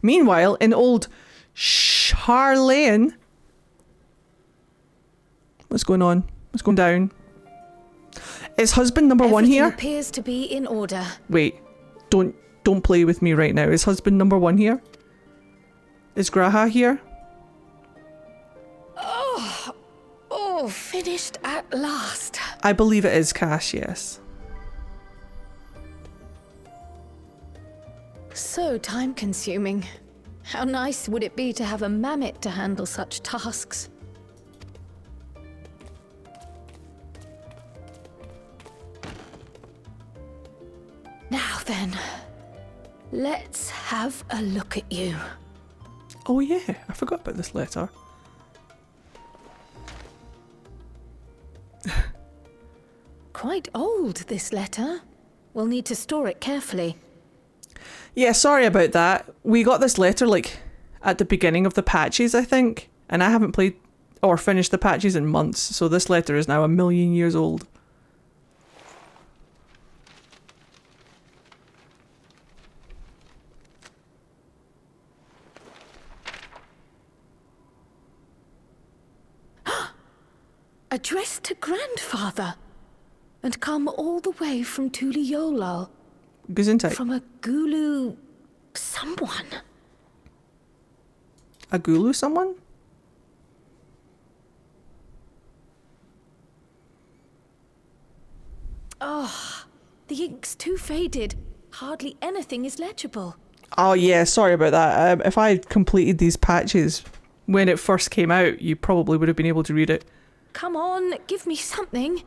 Meanwhile, in old Charlane... What's going on? What's going down? Is husband number one here? Everything appears to be in order. Wait. Don't play with me right now. Is husband number one here? Is Graha here? Oh, finished at last. I believe it is Cash, yes. So time-consuming. How nice would it be to have a mammoth to handle such tasks? Now then, let's have a look at you. Oh yeah, I forgot about this letter. Quite old, this letter. We'll need to store it carefully. Yeah, sorry about that. We got this letter, like, at the beginning of the patches, I think. And I haven't played or finished the patches in months, so this letter is now 1,000,000 years old. Addressed to grandfather. And come all the way from Tuliolal. Gesundheit. From a Gulu... someone. A Gulu someone? Oh, the ink's too faded. Hardly anything is legible. Oh yeah, sorry about that. If I had completed these patches when it first came out, you probably would have been able to read it. Come on, give me something.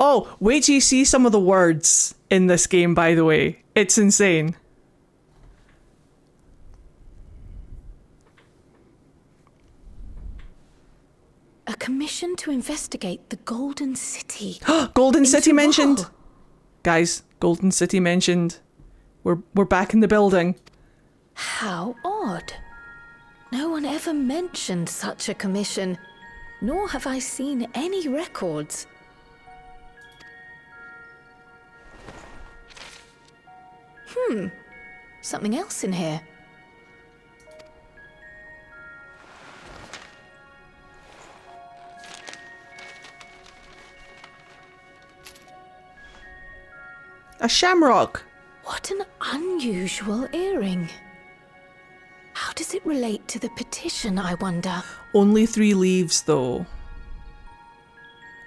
Oh, wait till you see some of the words in this game, by the way. It's insane. A commission to investigate the Golden City. Golden City Interval. mentioned. Guys, Golden City mentioned. We're back in the building. How odd. No one ever mentioned such a commission, nor have I seen any records. Something else in here. A shamrock. What an unusual earring. How does it relate to the petition, I wonder? Only 3 leaves, though.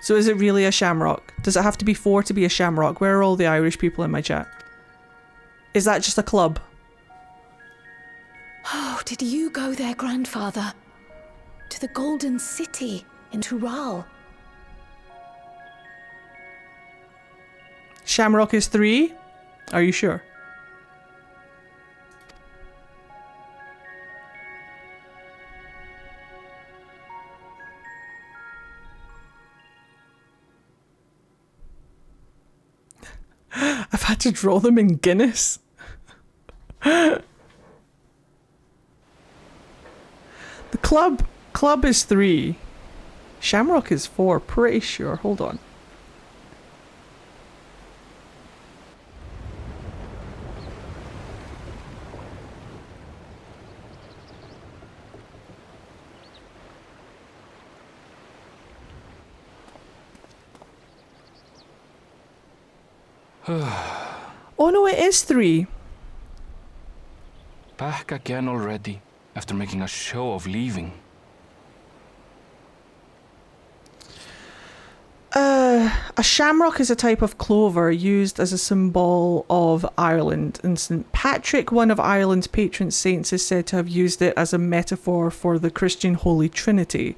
So is it really a shamrock? Does it have to be 4 to be a shamrock? Where are all the Irish people in my chat? Is that just a club? Oh, did you go there, grandfather? To the Golden City in Tural? Shamrock is 3? Are you sure? I've had to draw them in Guinness. The club is 3. Shamrock is 4, pretty sure. Hold on. Oh no, it is 3. Back again already, after making a show of leaving. A shamrock is a type of clover used as a symbol of Ireland, and St. Patrick, one of Ireland's patron saints, is said to have used it as a metaphor for the Christian Holy Trinity.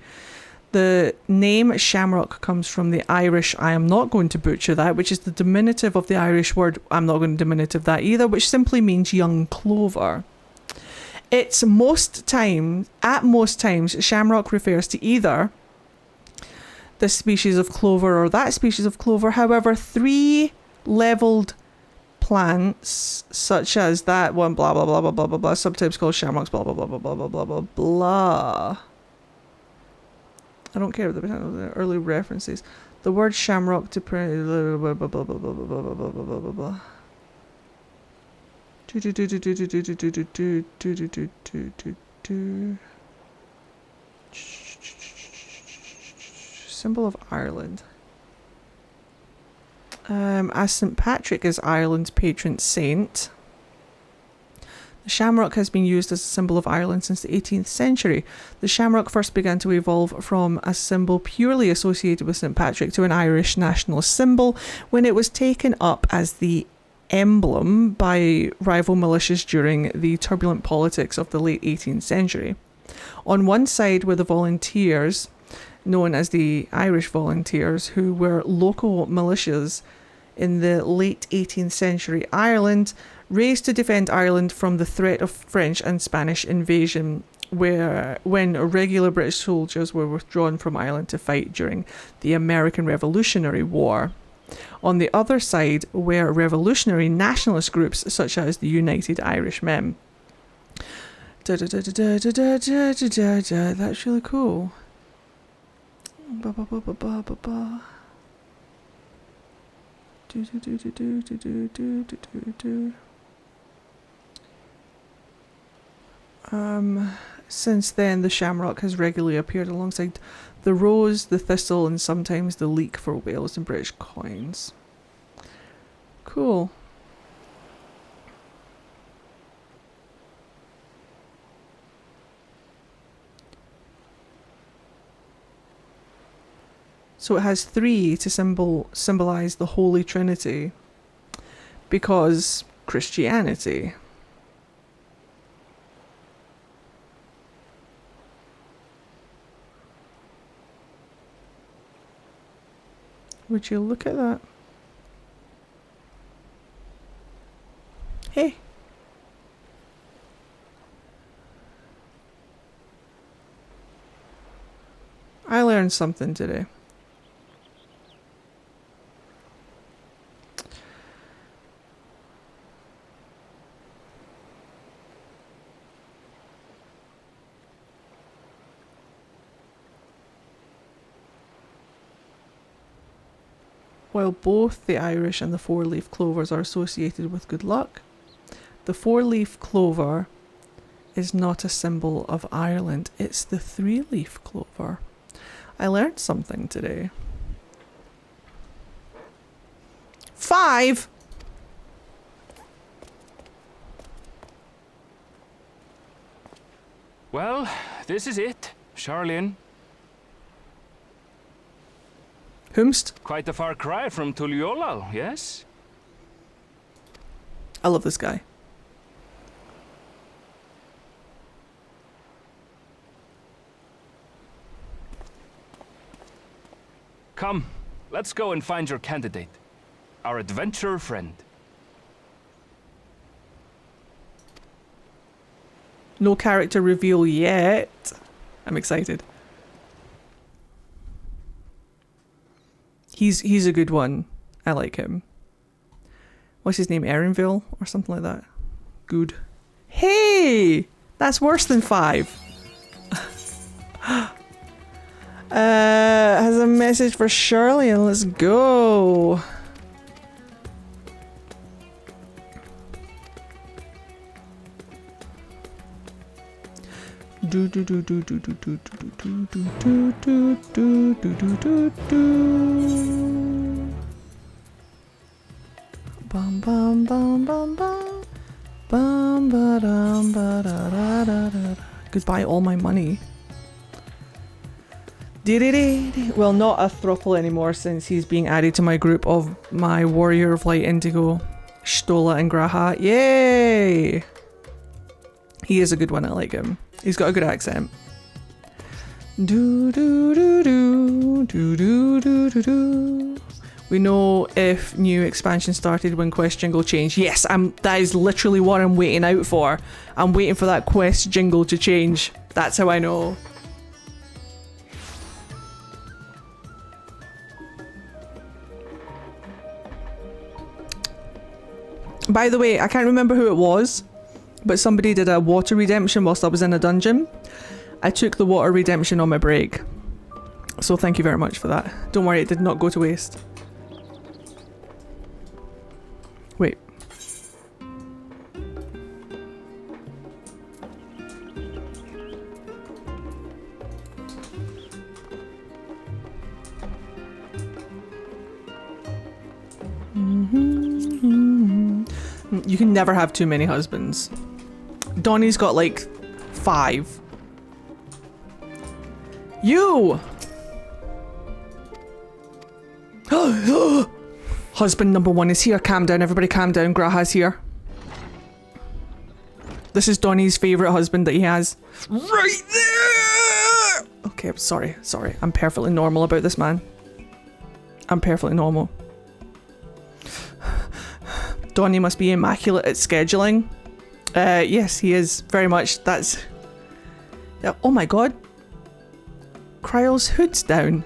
The name shamrock comes from the Irish, I am not going to butcher that, which is the diminutive of the Irish word, I'm not going to diminutive that either, which simply means young clover. At most times, shamrock refers to either this species of clover or that species of clover. However, 3 leveled plants, such as that one, blah, blah, blah, blah, blah, blah, blah, sometimes called shamrocks, blah, blah, blah, blah, blah, blah, blah, blah, blah. I don't care about the early references. The word shamrock to print, blah, blah, blah, blah, blah, blah, blah, blah, blah, blah, blah, blah. Symbol of Ireland. As St. Patrick is Ireland's patron saint, the shamrock has been used as a symbol of Ireland since the 18th century. The shamrock first began to evolve from a symbol purely associated with St. Patrick to an Irish national symbol when it was taken up as the emblem by rival militias during the turbulent politics of the late 18th century. On one side were the volunteers, known as the Irish Volunteers, who were local militias in the late 18th century Ireland, raised to defend Ireland from the threat of French and Spanish invasion, when regular British soldiers were withdrawn from Ireland to fight during the American Revolutionary War. On the other side were revolutionary nationalist groups such as the United Irishmen. That's really cool. Since then, the shamrock has regularly appeared alongside the rose, the thistle, and sometimes the leek for Wales and British coins. Cool. So it has 3 to symbolize the Holy Trinity, because Christianity. Would you look at that? Hey. I learned something today. While both the Irish and the four-leaf clovers are associated with good luck, the four-leaf clover is not a symbol of Ireland, it's the three-leaf clover. I learned something today. 5! Well, this is it, Charlene. Whomst? Quite a far cry from Tuliolal, yes? I love this guy. Come, let's go and find your candidate. Our adventurer friend. No character reveal yet. I'm excited. He's a good one. I like him. What's his name? Erinville or something like that. Good. Hey! That's worse than 5. Has a message for Shirley and let's go. Do do do do do do do do do do do do do do do. Bum bum bum bum bum bum ba dum ba da da da da. Goodbye all my money. Well, not a thruple anymore since he's being added to my group of my Warrior of Light Indigo, Stola and Graha. Yay! He is a good one, I like him. He's got a good accent. Do do do do do do do do do. We know if new expansion started when quest jingle changed. Yes, that is literally what I'm waiting out for. I'm waiting for that quest jingle to change. That's how I know. By the way, I can't remember who it was, but somebody did a water redemption whilst I was in a dungeon. I took the water redemption on my break. So thank you very much for that. Don't worry, it did not go to waste. You can never have too many husbands. Donnie's got like 5. You! Husband number 1 is here. Calm down, everybody calm down. Graha's here. This is Donnie's favourite husband that he has. Right there! Okay, I'm sorry. I'm perfectly normal about this, man. I'm perfectly normal. Donnie must be immaculate at scheduling. Yes, he is. Very much. That's... Oh my god. Cryle's hood's down.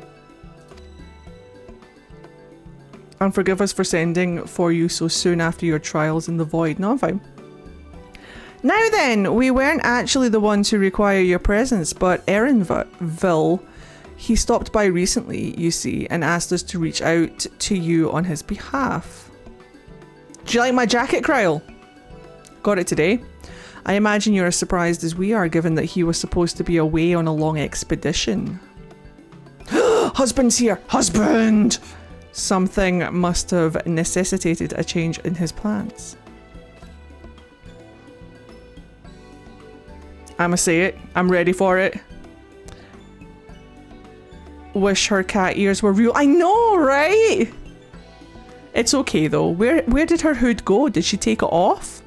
And forgive us for sending for you so soon after your trials in the void. No, I'm fine. Now then, we weren't actually the ones who require your presence, but Erinville, he stopped by recently, you see, and asked us to reach out to you on his behalf. Do you like my jacket, Cryle? Got it today. I imagine you're as surprised as we are, given that he was supposed to be away on a long expedition. Husband's here! Husband! Something must have necessitated a change in his plans. I'ma say it. I'm ready for it. Wish her cat ears were real. I know, right? It's okay though. Where did her hood go? Did she take it off?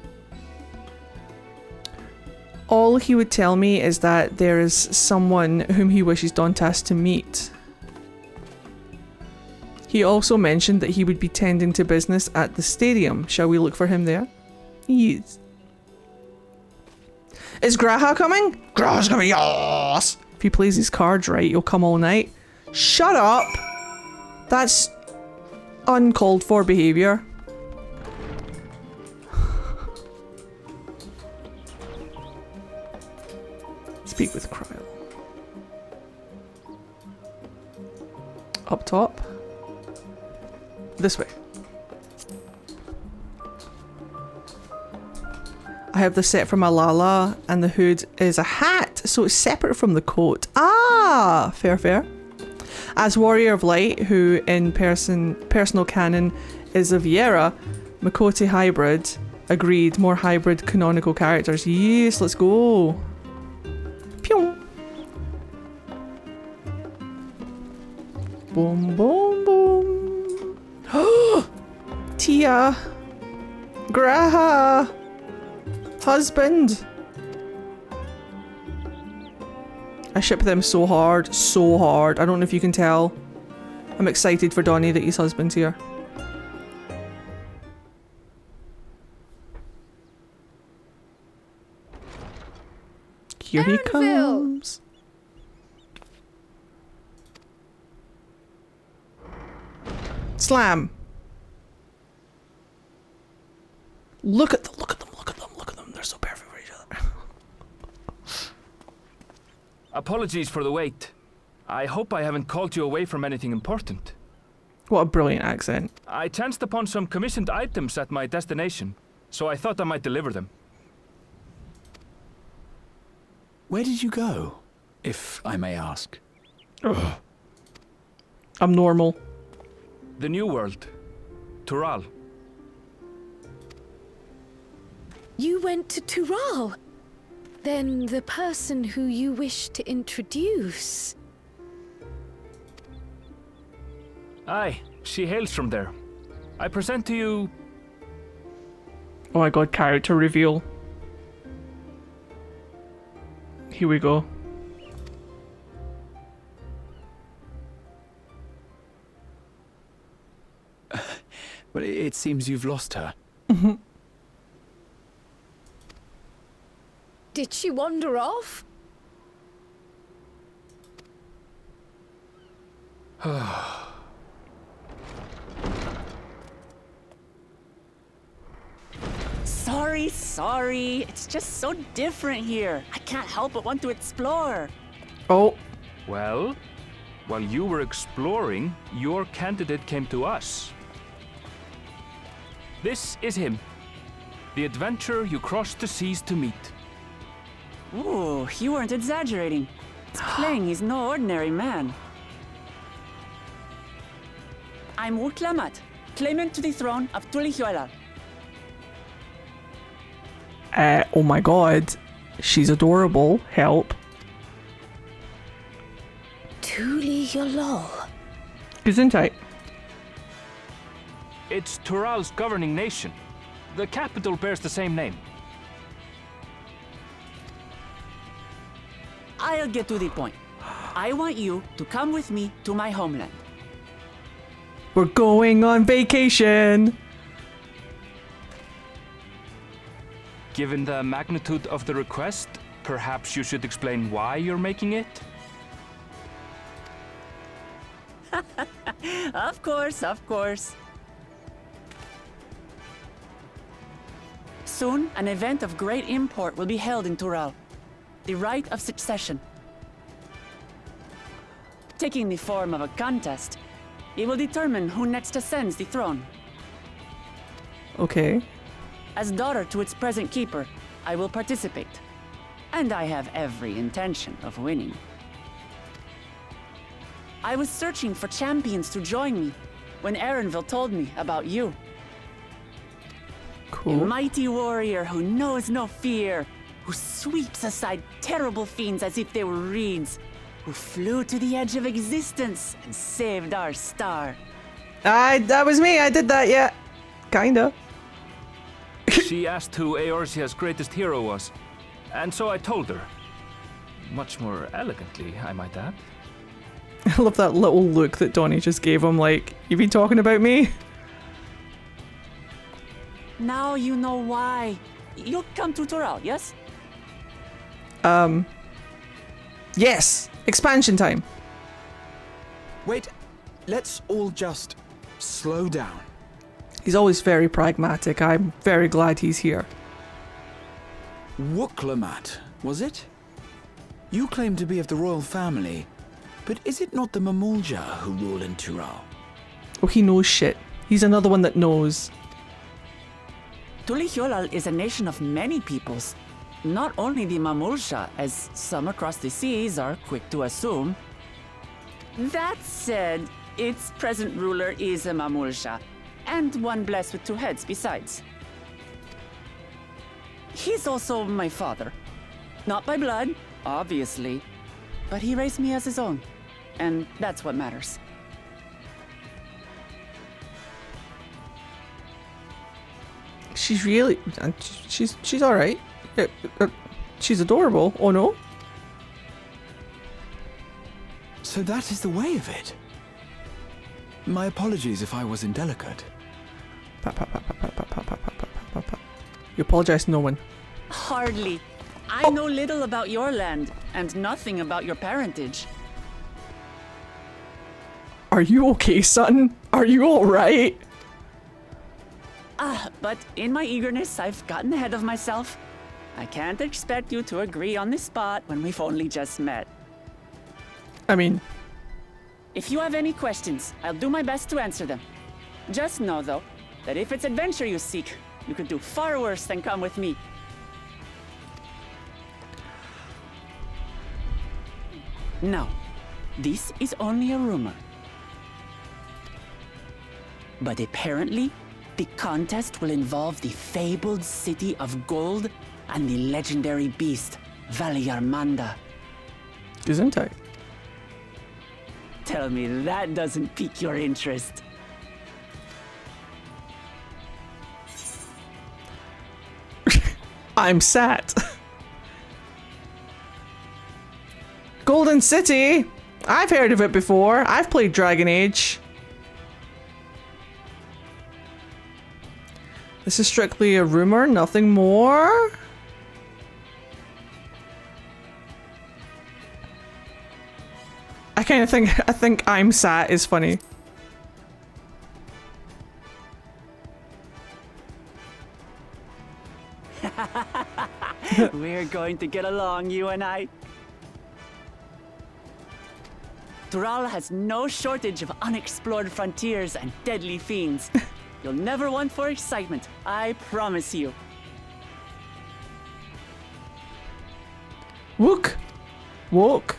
All he would tell me is that there is someone whom he wishes Dawntrail to meet. He also mentioned that he would be tending to business at the stadium. Shall we look for him there? Yes. Is Graha coming? Graha's coming, yes! If he plays his cards right, he'll come all night. Shut up! That's uncalled for behaviour. Speak with Cryle. Up top. This way. I have the set for Malala, and the hood is a hat, so it's separate from the coat. Ah, fair. As Warrior of Light, who in personal canon is a Viera, Makote hybrid. Agreed, more hybrid canonical characters. Yes, let's go. Pew. Boom, boom, boom. Tia. Graha. Husband. I ship them so hard. I don't know if you can tell. I'm excited for Donnie that his husband's here. Here he comes. Slam. Look at them. They're so perfect for each other. Apologies for the wait. I hope I haven't called you away from anything important. What a brilliant accent. I chanced upon some commissioned items at my destination, so I thought I might deliver them. Where did you go, if I may ask? Ugh. I'm normal. The New World. Tural. You went to Tural? Then the person who you wish to introduce... Aye, she hails from there. I present to you... Oh my god, character reveal. Here we go. Well, it seems you've lost her. Did she wander off? Sorry. It's just so different here. I can't help but want to explore. Oh. Well, while you were exploring, your candidate came to us. This is him. The adventurer you crossed the seas to meet. Ooh, you weren't exaggerating. It's plain he's no ordinary man. I'm Urklamat, claimant to the throne of Tulihuela. Oh my god. She's adorable. Help. Tuli Yolol. Gesundheit. It's Tural's governing nation. The capital bears the same name. I'll get to the point. I want you to come with me to my homeland. We're going on vacation. Given the magnitude of the request, perhaps you should explain why you're making it? Of course, of course. Soon, an event of great import will be held in Tural. The Rite of Succession. Taking the form of a contest, it will determine who next ascends the throne. Okay. As daughter to its present keeper, I will participate. And I have every intention of winning. I was searching for champions to join me when Erenville told me about you. A Cool. mighty warrior who knows no fear, who sweeps aside terrible fiends as if they were reeds, who flew to the edge of existence and saved our star. That was me. I did that, yeah. Kinda. She asked who Eorzea's greatest hero was, and so I told her. Much more elegantly, I might add. I love that little look that Donnie just gave him, like, you been talking about me? Now you know why. You'll come to Tural, yes? Yes! Expansion time. Wait, let's all just slow down. He's always very pragmatic. I'm very glad he's here. Wooklamat, was it? You claim to be of the royal family, but is it not the Mamulja who rule in Tural? Oh, he knows shit. He's another one that knows. Tulihyolal is a nation of many peoples. Not only the Mamulsha, as some across the seas are quick to assume. That said, its present ruler is a Mamulsha, and one blessed with two heads besides. He's also my father. Not by blood, obviously, but he raised me as his own, and that's what matters. She's really... She's alright. She's adorable. Oh no? So that is the way of it. My apologies if I was indelicate. You apologize to no one. Hardly. I know little about your land, and nothing about your parentage. Are you okay, son? Are you alright? But in my eagerness, I've gotten ahead of myself. I can't expect you to agree on the spot when we've only just met. I mean... If you have any questions, I'll do my best to answer them. Just know, though, that if it's adventure you seek, you could do far worse than come with me. Now, this is only a rumor. But apparently, the contest will involve the fabled city of gold and the legendary beast, Valyarmanda. Gesundheit. Tell me that doesn't pique your interest. I'm sat. Golden City! I've heard of it before. I've played Dragon Age. This is strictly a rumor, nothing more. I think I'm sat is funny. We're going to get along, you and I. Tural has no shortage of unexplored frontiers and deadly fiends. You'll never want for excitement, I promise you. Wook. Wook.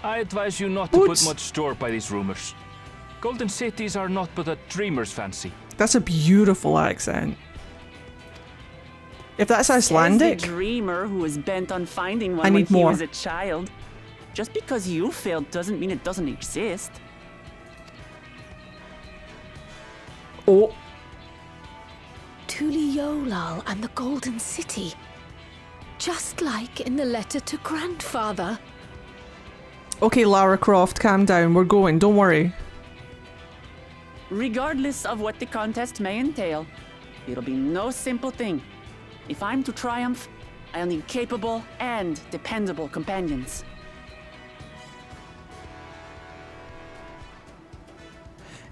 I advise you not to Woods. put much store by these rumors. Golden cities are not but a dreamer's fancy. That's a beautiful accent. If that's Says the Icelandic, dreamer who was bent on finding one I when need he more. was a child. Just because you failed doesn't mean it doesn't exist. oh, Tuliolal and the Golden City. Just like in the letter to Grandfather. okay, Lara Croft, calm down. We're going. Don't worry. Regardless of what the contest may entail, it'll be no simple thing. If I'm to triumph, I'll need capable and dependable companions.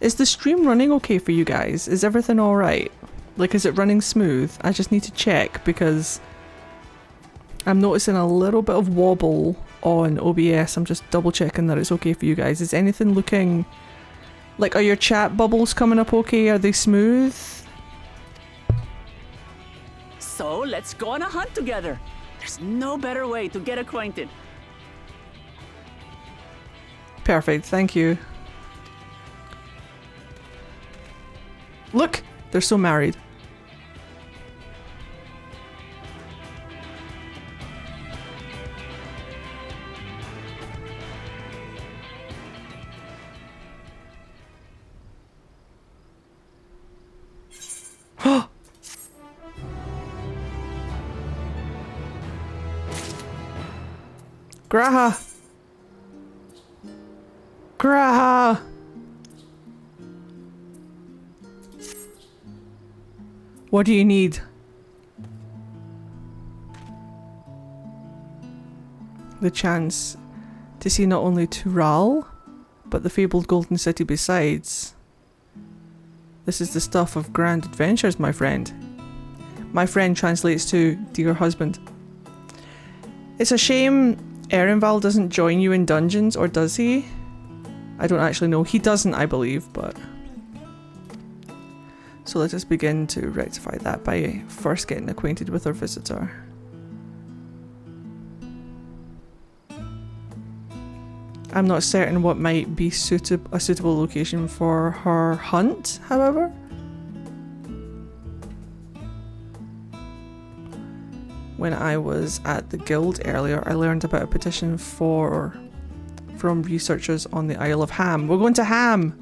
Is the stream running okay for you guys? Is everything alright? Like, is it running smooth? I just need to check because I'm noticing a little bit of wobble on OBS. I'm just double checking that it's okay for you guys. Is anything looking... Like, are your chat bubbles coming up okay? Are they smooth? So let's go on a hunt together. There's no better way to get acquainted. Perfect, thank you. Look! They're so married. Graha! Graha! What do you need? The chance to see not only Tural, but the fabled Golden City besides. This is the stuff of grand adventures, my friend. My friend translates to dear husband. It's a shame Erenval doesn't join you in dungeons, or does he? I don't actually know. He doesn't, I believe, but... So let us begin to rectify that by first getting acquainted with our visitor. I'm not certain what might be a suitable location for her hunt, however. When I was at the guild earlier, I learned about a petition from researchers on the Isle of Ham. We're going to Ham!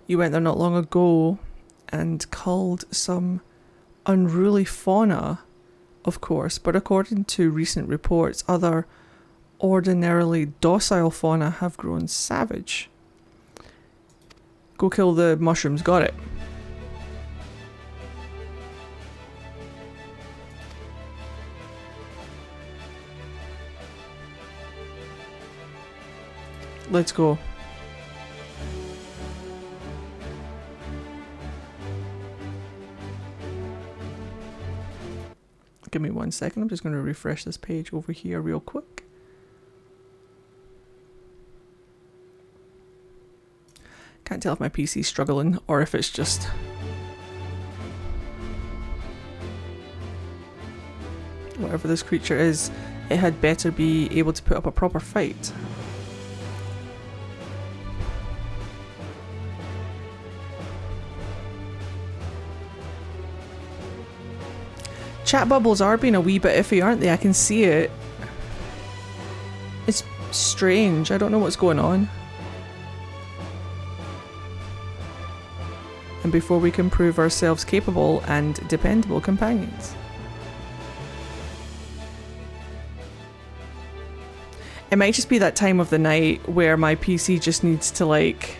You went there not long ago and culled some unruly fauna, of course, but according to recent reports, other ordinarily docile fauna have grown savage. Go kill the mushrooms, got it. Let's go. Give me 1 second, I'm just going to refresh this page over here real quick. Can't tell if my PC's struggling or if it's just... Whatever this creature is, it had better be able to put up a proper fight. Chat bubbles are being a wee bit iffy, aren't they? I can see it. It's strange. I don't know what's going on. And before we can prove ourselves capable and dependable companions. It might just be that time of the night where my PC just needs to, like,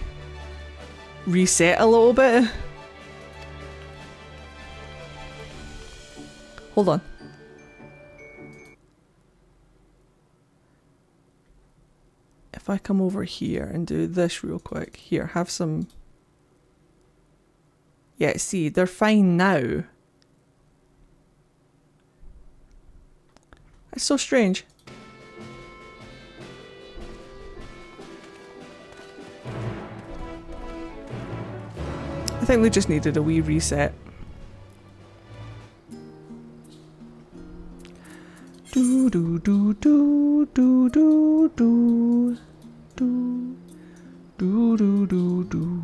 reset a little bit. Hold on. If I come over here and do this real quick. Here, have some... Yeah, see, they're fine now. That's so strange. I think they just needed a wee reset. Do do do do do do do do do do do do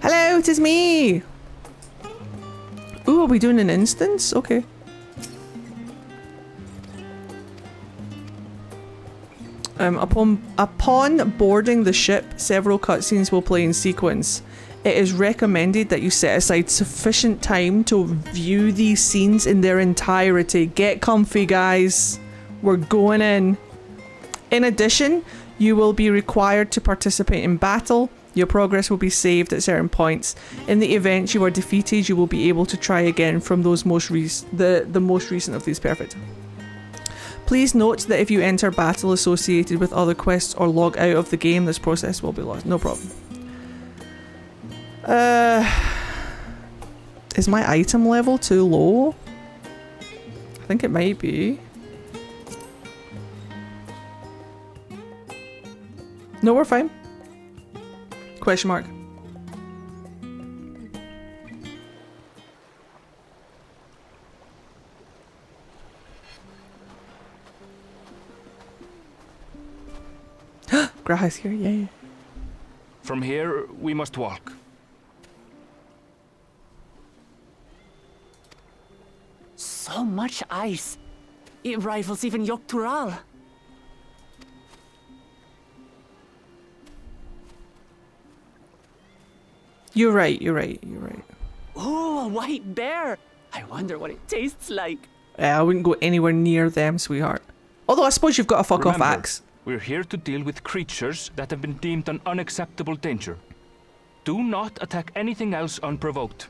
Hello, it is me! Ooh, are we doing an instance? Okay. Upon boarding the ship, several cutscenes will play in sequence. It is recommended that you set aside sufficient time to view these scenes in their entirety. Get comfy, guys. We're going in. In addition, you will be required to participate in battle. Your progress will be saved at certain points. In the event you are defeated, you will be able to try again from those the most recent of these. Perfect. Please note that if you enter battle associated with other quests or log out of the game, this process will be lost. No problem. Is my item level too low? I think it might be. No, we're fine. Question mark. Graha's here, yay. From here, we must walk. So much ice. It rivals even Yoktural. You're right, you're right, you're right. Oh, a white bear. I wonder what it tastes like. I wouldn't go anywhere near them, sweetheart. Although I suppose you've got a fuck-off axe. We're here to deal with creatures that have been deemed an unacceptable danger. Do not attack anything else unprovoked.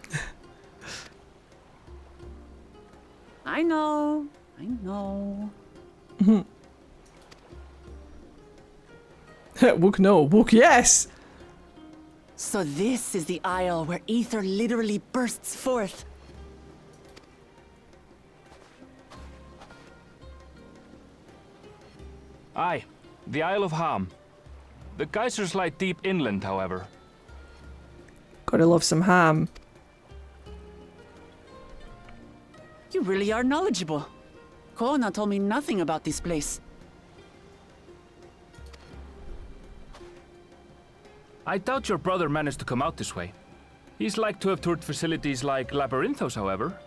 I know. I know. Wook no, Wook yes! So this is the isle where ether literally bursts forth. Aye, the Isle of Ham. The geysers lie deep inland, however. Gotta love some ham. You really are knowledgeable. Kona told me nothing about this place. I doubt your brother managed to come out this way. He's like to have toured facilities like Labyrinthos, however.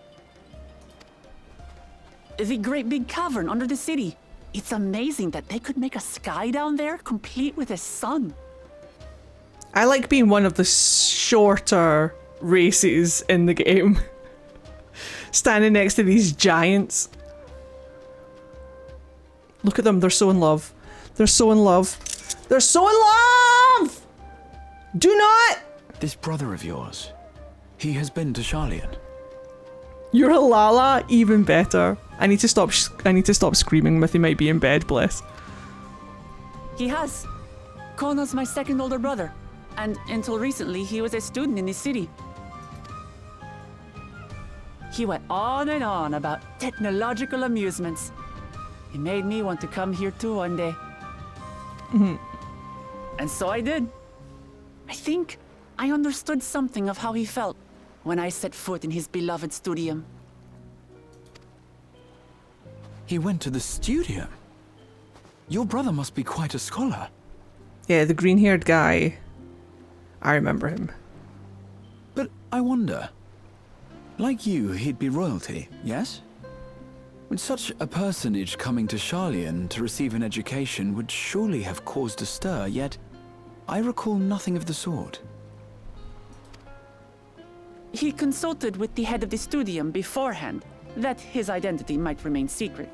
The great big cavern under the city. It's amazing that they could make a sky down there complete with a sun. I like being one of the shorter races in the game. Standing next to these giants. Look at them, they're so in love. They're so in love. They're so in love! Do not! This brother of yours, he has been to Sharlayan. You're a Lala, even better. I need to stop screaming with he might be in bed, bless. He has. Kono's my second older brother. And until recently, he was a student in this city. He went on and on about technological amusements. It made me want to come here too one day. And so I did. I think I understood something of how he felt when I set foot in his beloved studium. He went to the studium? Your brother must be quite a scholar. Yeah, the green-haired guy. I remember him. But I wonder, like you, he'd be royalty, yes? With such a personage coming to Sharlayan to receive an education would surely have caused a stir, yet I recall nothing of the sort. He consulted with the head of the studium beforehand, that his identity might remain secret.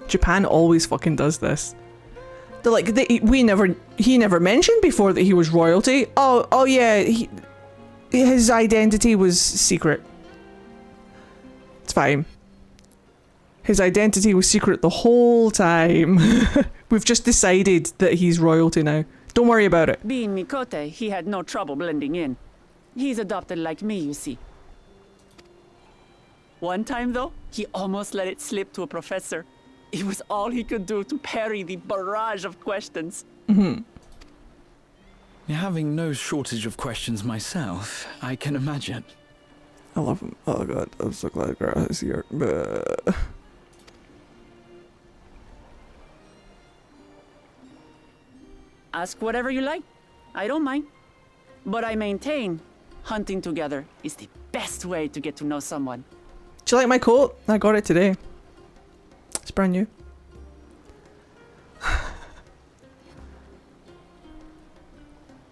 Japan always fucking does this. They're like, he never mentioned before that he was royalty. Oh yeah, his identity was secret. It's fine. His identity was secret the whole time. We've just decided that he's royalty now. Don't worry about it. Being Mikote, he had no trouble blending in. He's adopted like me, you see. One time, though, he almost let it slip to a professor. It was all he could do to parry the barrage of questions. Having no shortage of questions myself, I can imagine. I love him. Oh god, I'm so glad Graha's here. Ask whatever you like. I don't mind. But I maintain hunting together is the best way to get to know someone. Do you like my coat? I got it today. It's brand new.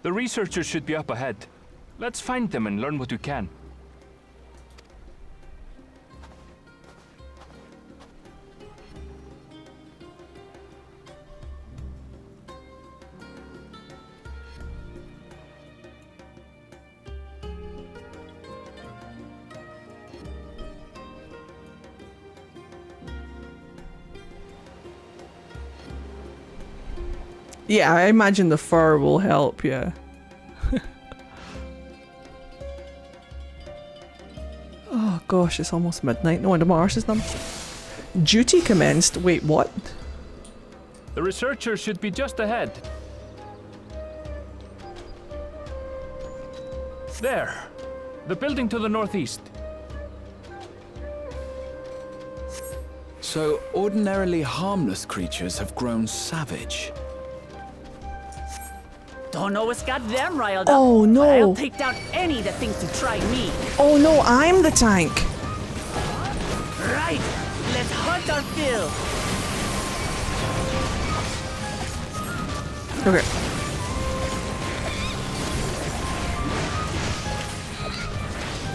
The researchers should be up ahead. Let's find them and learn what we can. Yeah, I imagine the fur will help, yeah. Oh gosh, it's almost midnight. No wonder my arse is numb. Duty commenced. Wait, what? The researchers should be just ahead. There. The building to the northeast. So, ordinarily harmless creatures have grown savage. Don't know what's got them riled up. Oh no! But I'll take down any that thinks to try me. Oh no, I'm the tank! Right, let's hunt our fill. Okay.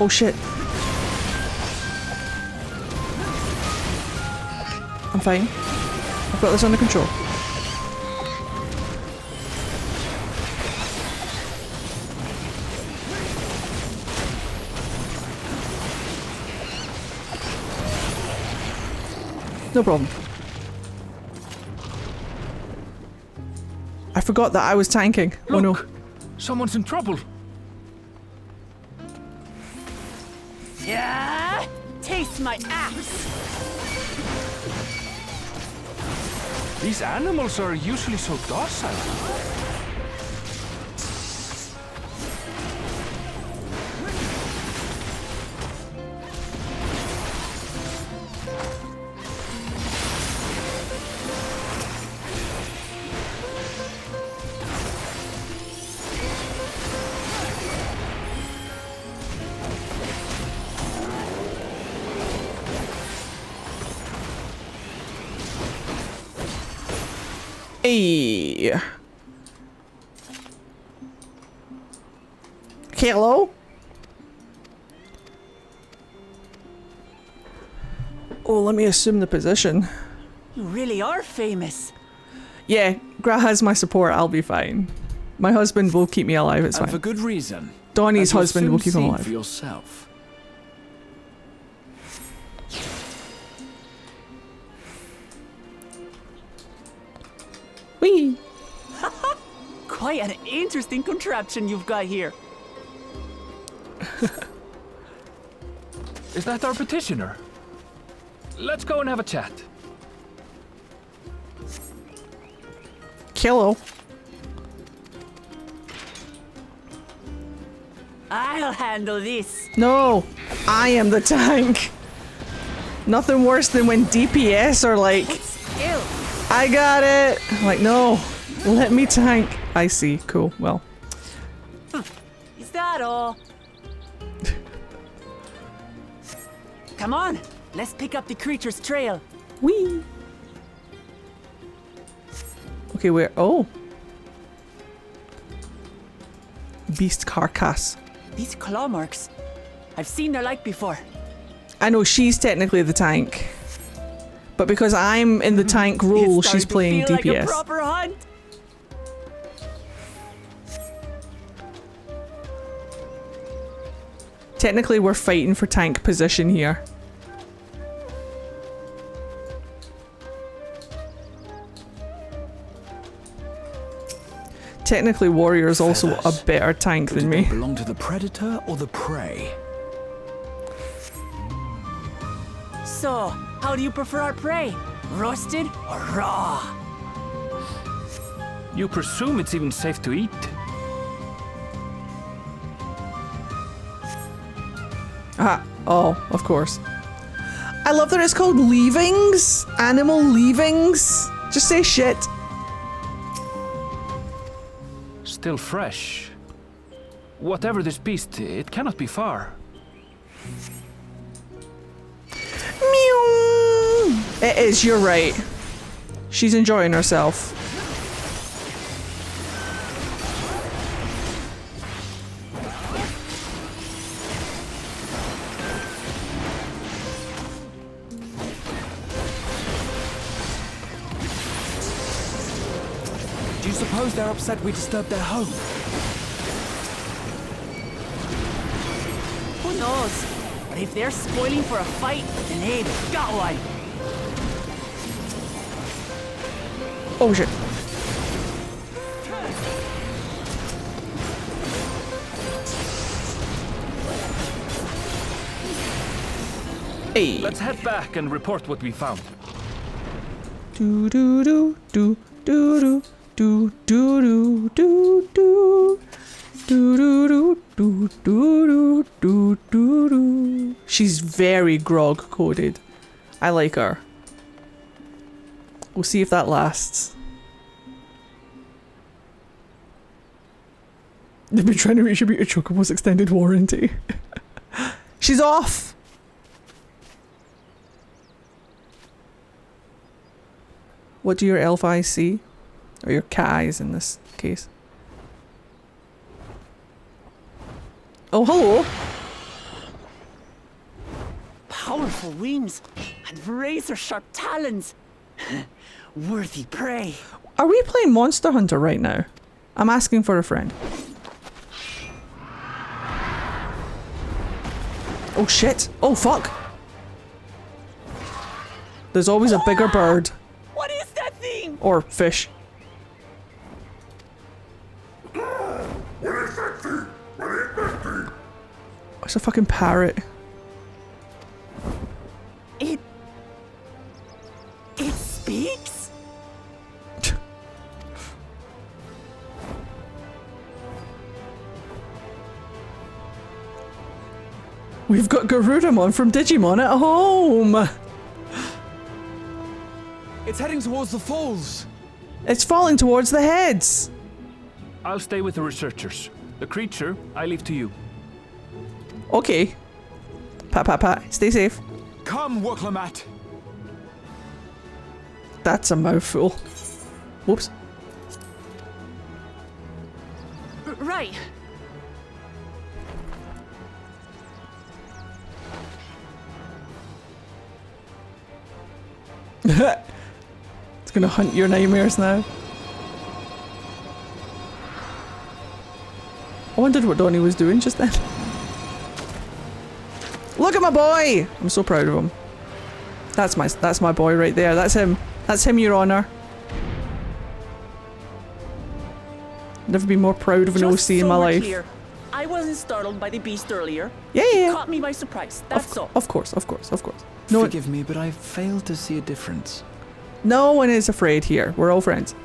Oh shit. I'm fine. I've got this under control. No problem. I forgot that I was tanking. Look, oh no. Someone's in trouble. Yeah, taste my axe. These animals are usually so docile. Hey. Hello? Oh, let me assume the position. You really are famous. Yeah, Gra has my support, I'll be fine. My husband will keep me alive, it's And fine. for good reason. Donnie's As you'll husband soon will keep him see alive. for yourself. Whee! Quite an interesting contraption you've got here. Is that our petitioner? Let's go and have a chat. Hello. I'll handle this. No, I am the tank. Nothing worse than when DPS are like, Still. I got it. I'm like, no, let me tank. I see, cool, well. Is that all? Come on, let's pick up the creature's trail. Whee! Okay, where? Oh. Beast carcass. These claw marks. I've seen their like before. I know she's technically the tank. But because I'm in the tank role, It's she's starting to playing feel DPS. like a proper hunt. Technically, we're fighting for tank position here. Technically, Warrior is also a Feathers. better tank But than do they me. belong to the predator or the prey? So, how do you prefer our prey? Roasted or raw? You presume it's even safe to eat? Ah, oh, of course. I love that it's called leavings. Animal leavings. Just say shit. still fresh. Whatever this beast, it cannot be far. Meow. It is, you're right. She's enjoying herself. Do you suppose they're upset we disturbed their home? Who knows? But if they're spoiling for a fight, then hey, they've got one. Oh shit. Hey. Let's head back and report what we found. Do do do do do do do do do do do do do do do do do. She's very grog coded. I like her. We'll see if that lasts. They've been trying to retribude a Chocobo's extended warranty. She's off! What do your elf eyes see? Or your cat eyes in this case? Oh, hello! Powerful wings and razor-sharp talons. Worthy prey. Are we playing Monster Hunter right now? I'm asking for a friend. Oh shit! Oh fuck! There's always a bigger bird. What is that thing? Or fish. It's a fucking parrot. It speaks? We've got Garurumon from Digimon at home! It's heading towards the falls. It's falling towards the heads! I'll stay with the researchers. The creature, I leave to you. Okay. Pat pat pat. Stay safe. Come, Woklamat. That's a mouthful. Whoops. Right. It's gonna hunt your nightmares now. I wondered what Donnie was doing just then. Look at my boy! I'm so proud of him. That's my boy right there. That's him. That's him, Your Honor. Never been more proud of an Just OC in so my we're life. clear, I wasn't startled by the beast earlier. Yeah, It yeah. caught me by surprise. That's all. Of course, of course, of course. No, Forgive me, but I failed to see a difference. no one is afraid here. We're all friends.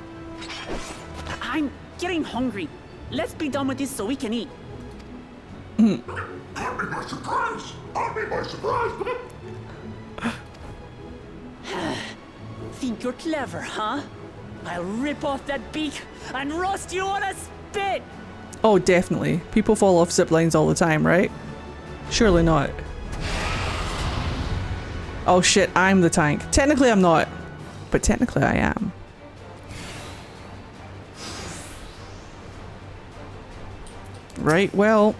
I'm getting hungry. Let's be done with this so we can eat. Caught me by surprise! Caught me by surprise! Think you're clever, huh? I'll rip off that beak and roast you on a spit! Oh, definitely. People fall off zip lines all the time, right? Surely not. Oh shit, I'm the tank. Technically I'm not, but technically I am. Right, well.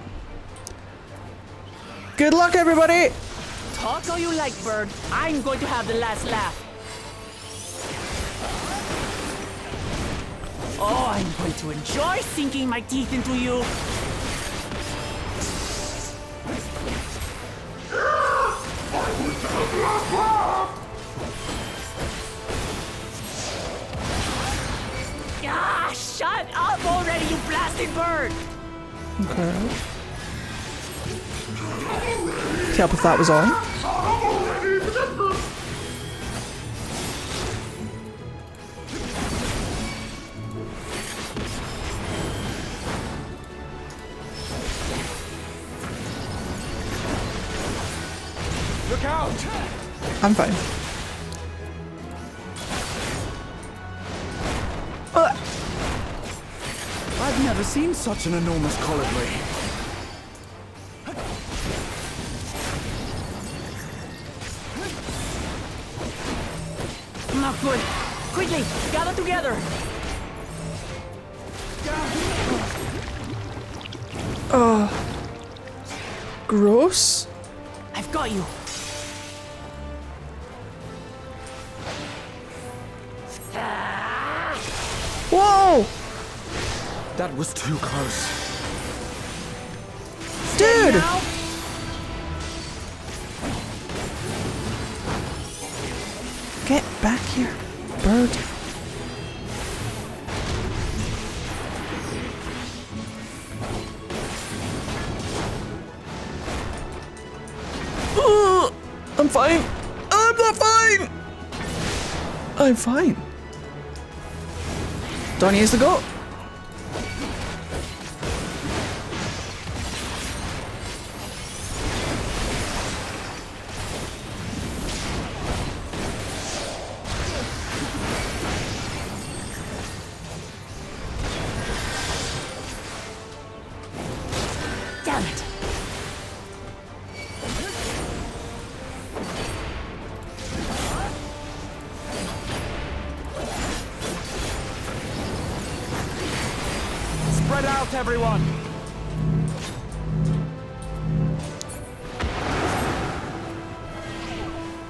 Good luck, everybody! Talk all you like, bird. I'm going to have the last laugh. Oh, I'm going to enjoy sinking my teeth into you. Ah, shut up already, you blasted bird! Okay. Can't help if that was on. Look out! I'm fine. I've never seen such an enormous colibri. Not good. Quickly, gather together. Gross. I've got you. Whoa! That was too close. Dude! Now, Get back here, bird. I'm fine. I'm not fine. I'm fine. Donnie is the goat. damn it. Spread out, everyone!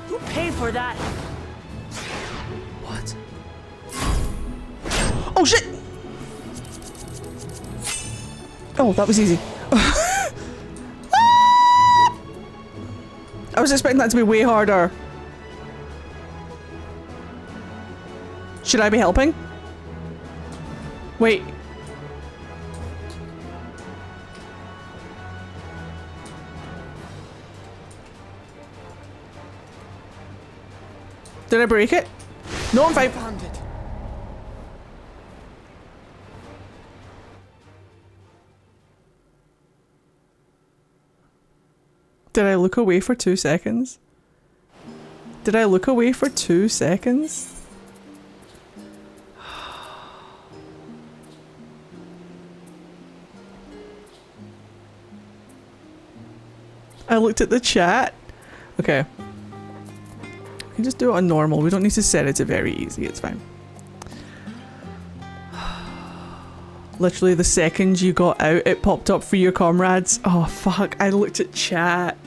You paid for that. What? Oh shit! Oh, that was easy. I was expecting that to be way harder. Should I be helping? Wait. Did I break it? No, I'm fine. Found it. Did I look away for 2 seconds? Did I look away for 2 seconds? I looked at the chat. Okay. We can just do it on normal. We don't need to set it to very easy. It's fine. Literally the second you got out, it popped up for your comrades. Oh, fuck. I looked at chat.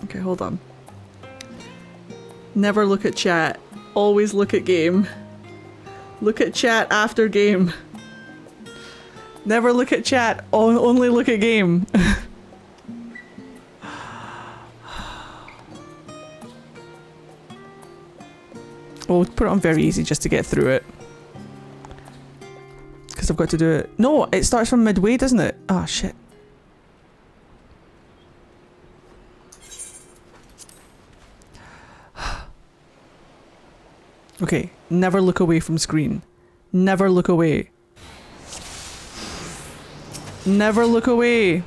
Okay, hold on. Never look at chat. Always look at game. Look at chat after game. Never look at chat. Only look at game. We'll put it on very easy just to get through it. Because I've got to do it. No, it starts from midway, doesn't it? Ah, shit. Okay, never look away from screen. Never look away. Never look away.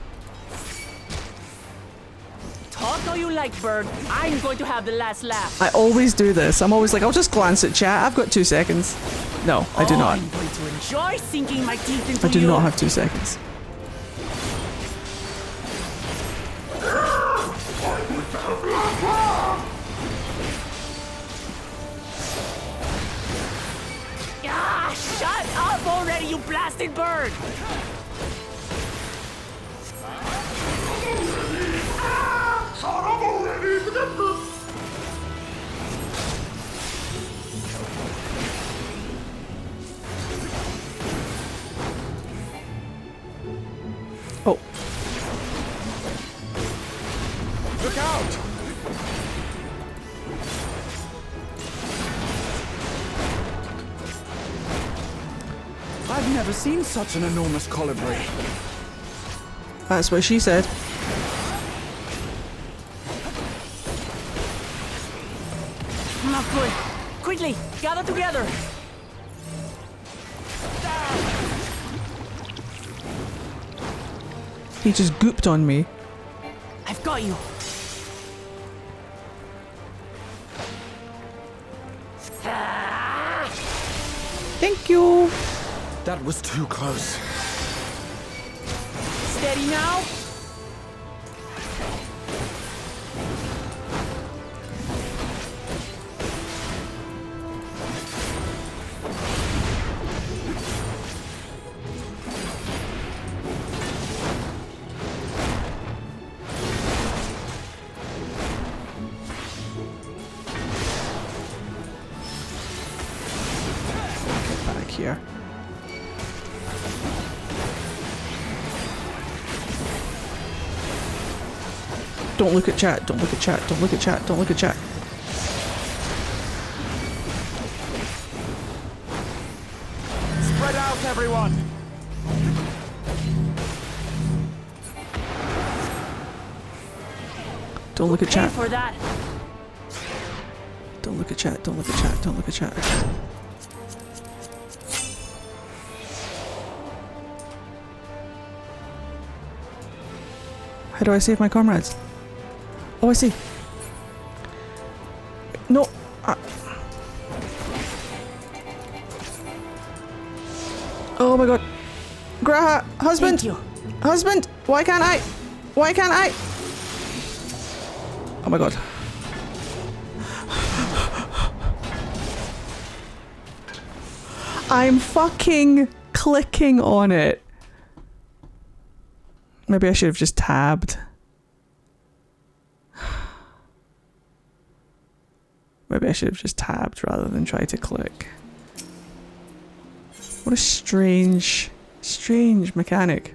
Talk all you like, bird. I'm going to have the last laugh. I always do this. I'm always like, I'll just glance at chat. I've got 2 seconds. No, I do not. I'm going to enjoy sinking my teeth into I do you. not have 2 seconds. Ah, shut up already, you blasted bird! Shut up already! Oh. Look out! I've never seen such an enormous colibri. That's what she said. Not good. Quickly, gather together. He just gooped on me. I've got you. Thank you. That was too close. Steady now. Back here. Don't look at chat, don't look at chat, don't look at chat, don't look at chat. Spread out, everyone! Don't look at Pay chat. for that. Don't look at chat, don't look at chat, don't look at chat. How do I save my comrades? Oh, I see. No. Oh my god. Graha, husband! Thank you. Husband! Why can't I? Why can't I? Oh my god. I'm fucking clicking on it. Maybe I should have just tabbed. Maybe I should have just tabbed rather than try to click. What a strange mechanic.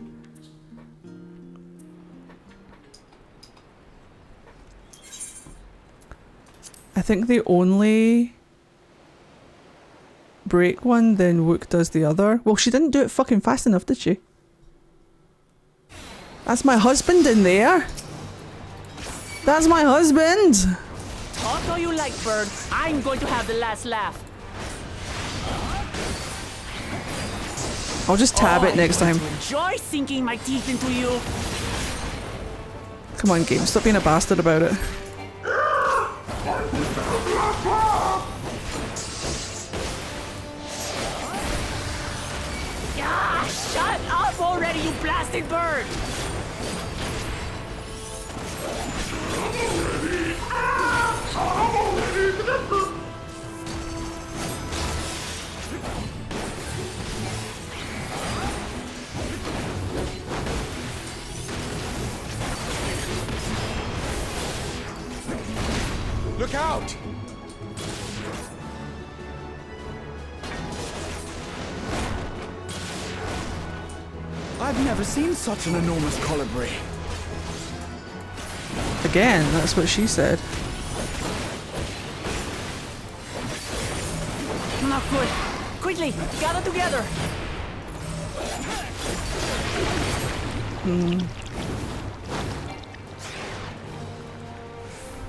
I think the only break one, then Wook does the other. Well, she didn't do it fucking fast enough, did she? That's my husband in there. That's my husband. Talk all you like, bird. I'm going to have the last laugh. I'll just tab it I'm next going time. to enjoy sinking my teeth into you. Come on, game. Stop being a bastard about it. Ah, shut up already, you blasted bird! Look out! I've never seen such an enormous colibri. Again, that's what she said. Not good. Quickly, gather together.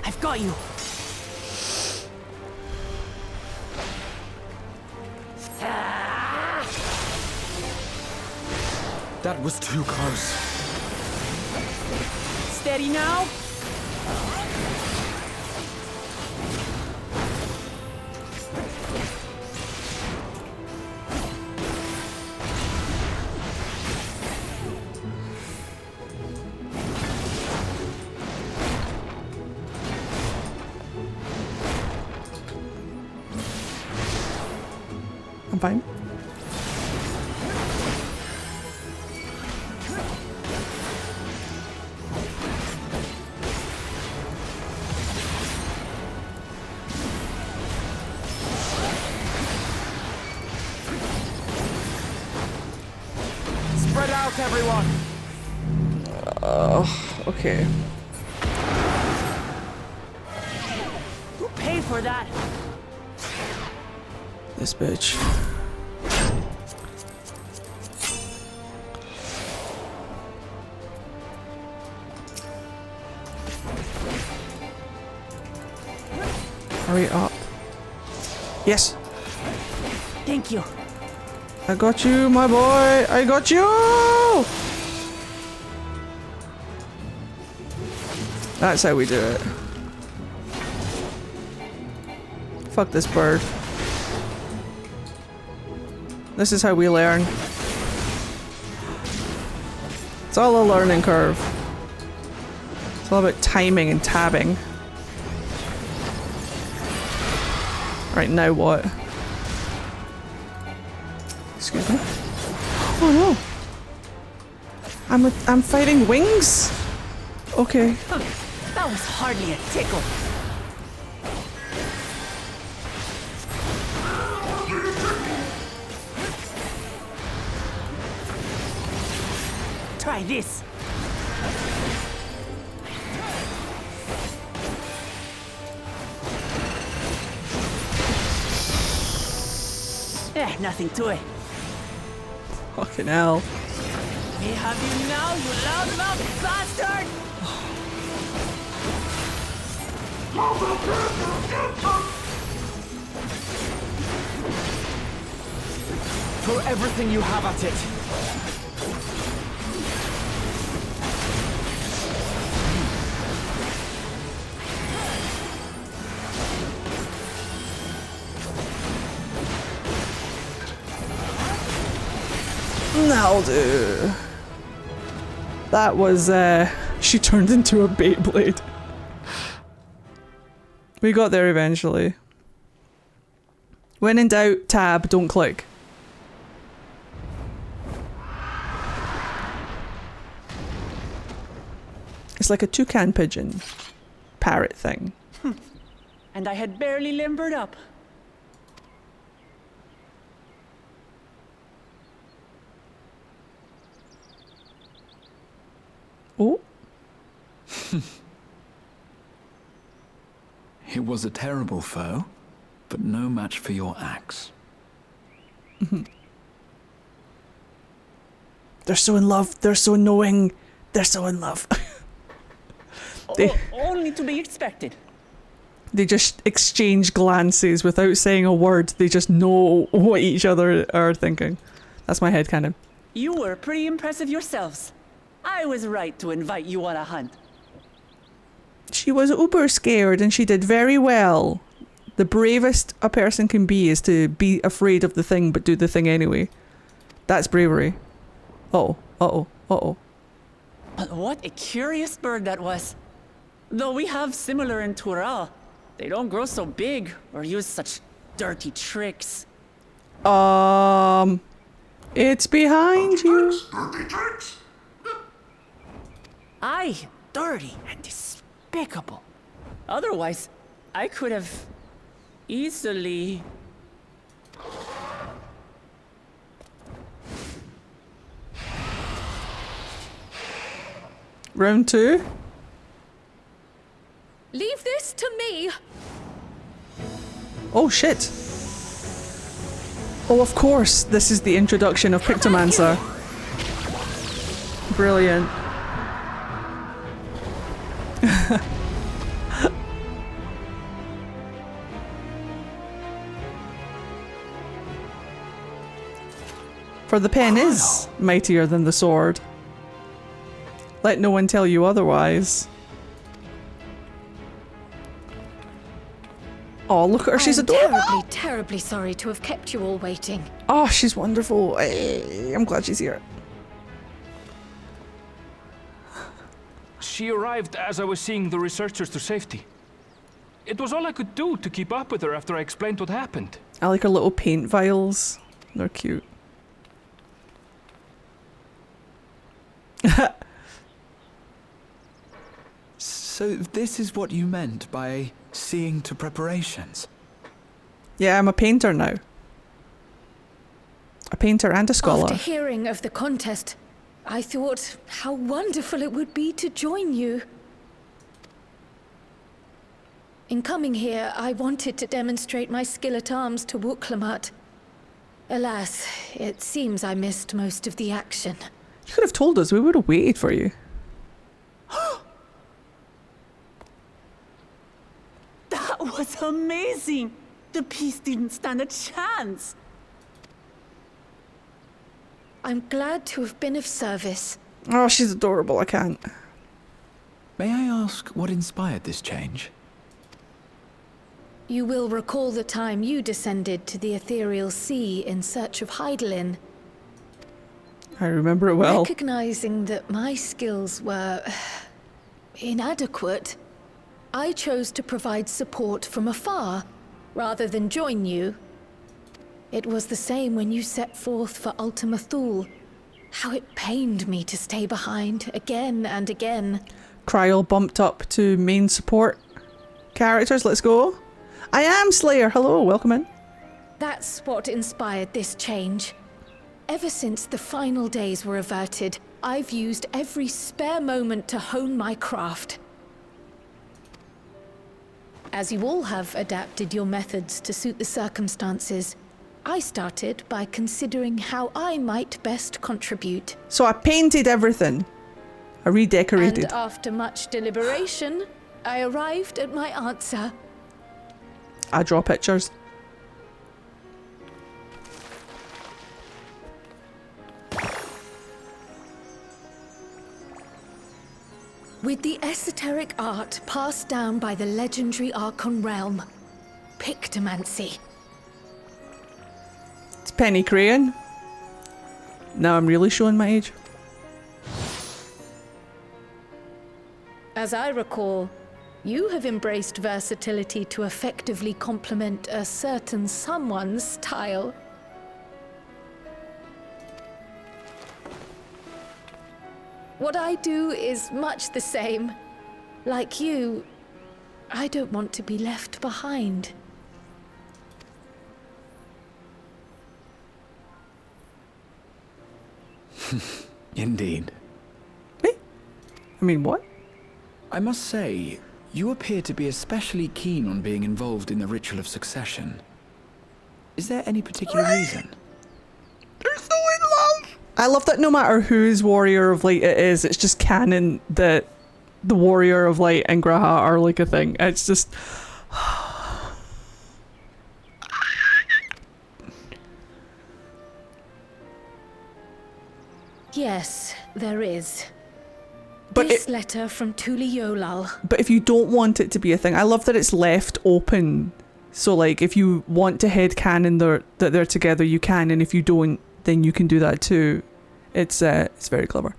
I've got you. That was too close. Steady now. I'm fine. Spread out, everyone! Okay. Who paid for that? This bitch. Hurry up. Yes. Thank you. I got you, my boy. I got you. That's how we do it. Fuck this bird. This is how we learn. It's all a learning curve. It's all about timing and tabbing. Right, now what? Excuse me. Oh no! I'm fighting wings? Okay. That was hardly a tickle. Try this. Nothing to it. Fucking hell. We have you now, you loudmouth bastard! Throw everything you have at it. That'll do. That was, she turned into a Beyblade. We got there eventually. When in doubt, tab, don't click. It's like a toucan pigeon parrot thing. And I had barely limbered up. Oh. It was a terrible foe, but no match for your axe. They're so in love. They're so knowing. They're so in love. Only to be expected. They just exchange glances without saying a word. They just know what each other are thinking. That's my headcanon. You were pretty impressive yourselves. I was right to invite you on a hunt. She was uber scared and she did very well. The bravest a person can be is to be afraid of the thing but do the thing anyway. That's bravery. Uh-oh, uh-oh, uh-oh. But what a curious bird that was. Though we have similar in Tural, they don't grow so big or use such dirty tricks. It's behind you. Aye, dirty and despicable. Otherwise, I could have easily... Round 2. Leave this to me. Oh shit. Oh, of course, this is the introduction of Pictomancer. Brilliant. For the pen is mightier than the sword. Let no one tell you otherwise. Oh, look at her, she's adorable! Terribly, terribly sorry to have kept you all waiting. Oh, she's wonderful. Hey, I'm glad she's here. She arrived as I was seeing the researchers to safety. It was all I could do to keep up with her after I explained what happened. I like her little paint vials. They're cute. So this is what you meant by seeing to preparations? Yeah, I'm a painter now. A painter and a scholar. After hearing of the contest, I thought how wonderful it would be to join you. In coming here, I wanted to demonstrate my skill at arms to Wuklamut. Alas, it seems I missed most of the action. You could have told us, we would have waited for you. That was amazing! The piece didn't stand a chance! I'm glad to have been of service. Oh, she's adorable, I can't. May I ask what inspired this change? You will recall the time you descended to the ethereal sea in search of Heidelin. I remember it well. Recognizing that my skills were inadequate, I chose to provide support from afar, rather than join you. It was the same when you set forth for Ultima Thule. How it pained me to stay behind, again and again. Kryl bumped up to main support characters. Let's go. I am Slayer. Hello, welcome in. That's what inspired this change. Ever since the final days were averted, I've used every spare moment to hone my craft. As you all have adapted your methods to suit the circumstances, I started by considering how I might best contribute. So I painted everything. I redecorated. And after much deliberation, I arrived at my answer. I draw pictures. With the esoteric art passed down by the legendary Archon realm, Pictomancy. It's penny crayon. Now I'm really showing my age. As I recall, you have embraced versatility to effectively complement a certain someone's style. What I do is much the same. Like you, I don't want to be left behind. Indeed. Me? I mean, what? I must say, you appear to be especially keen on being involved in the ritual of succession. Is there any particular reason? They're so in love! I love that no matter whose Warrior of Light it is, it's just canon that the Warrior of Light and Graha are like a thing. It's just... Yes, there is. But This letter from Tuli Yolal. But if you don't want it to be a thing, I love that it's left open. So like, if you want to headcanon that they're together, you can, and if you don't, then you can do that too. It's very clever.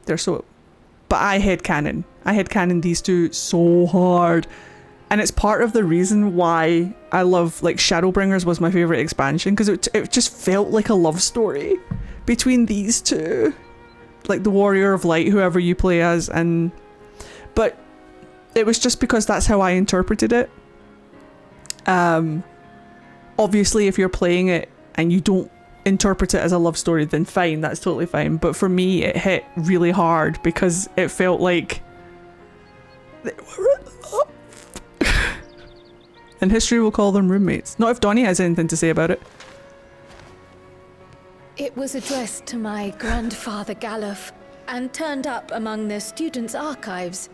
They're so... But I headcanon these two so hard. And it's part of the reason why I love, like, Shadowbringers was my favourite expansion, because it just felt like a love story between these two. Like the Warrior of Light, whoever you play as, and... But it was just because that's how I interpreted it. Obviously, if you're playing it and you don't interpret it as a love story, then fine, that's totally fine. But for me, it hit really hard because it felt like they were in love. And history will call them roommates. Not if Donnie has anything to say about it. It was addressed to my grandfather Galuf and turned up among the students' archives.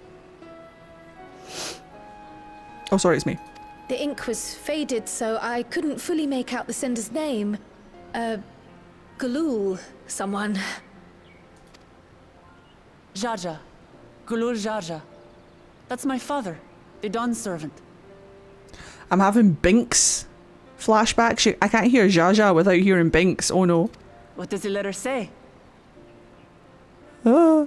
Oh, sorry, it's me. The ink was faded, so I couldn't fully make out the sender's name. Galul, someone. Jaja. Gulul Jaja. That's my father, the Dawn servant. I'm having Binks flashbacks. I can't hear Jaja without hearing Binks. Oh no. What does the letter say? Ah.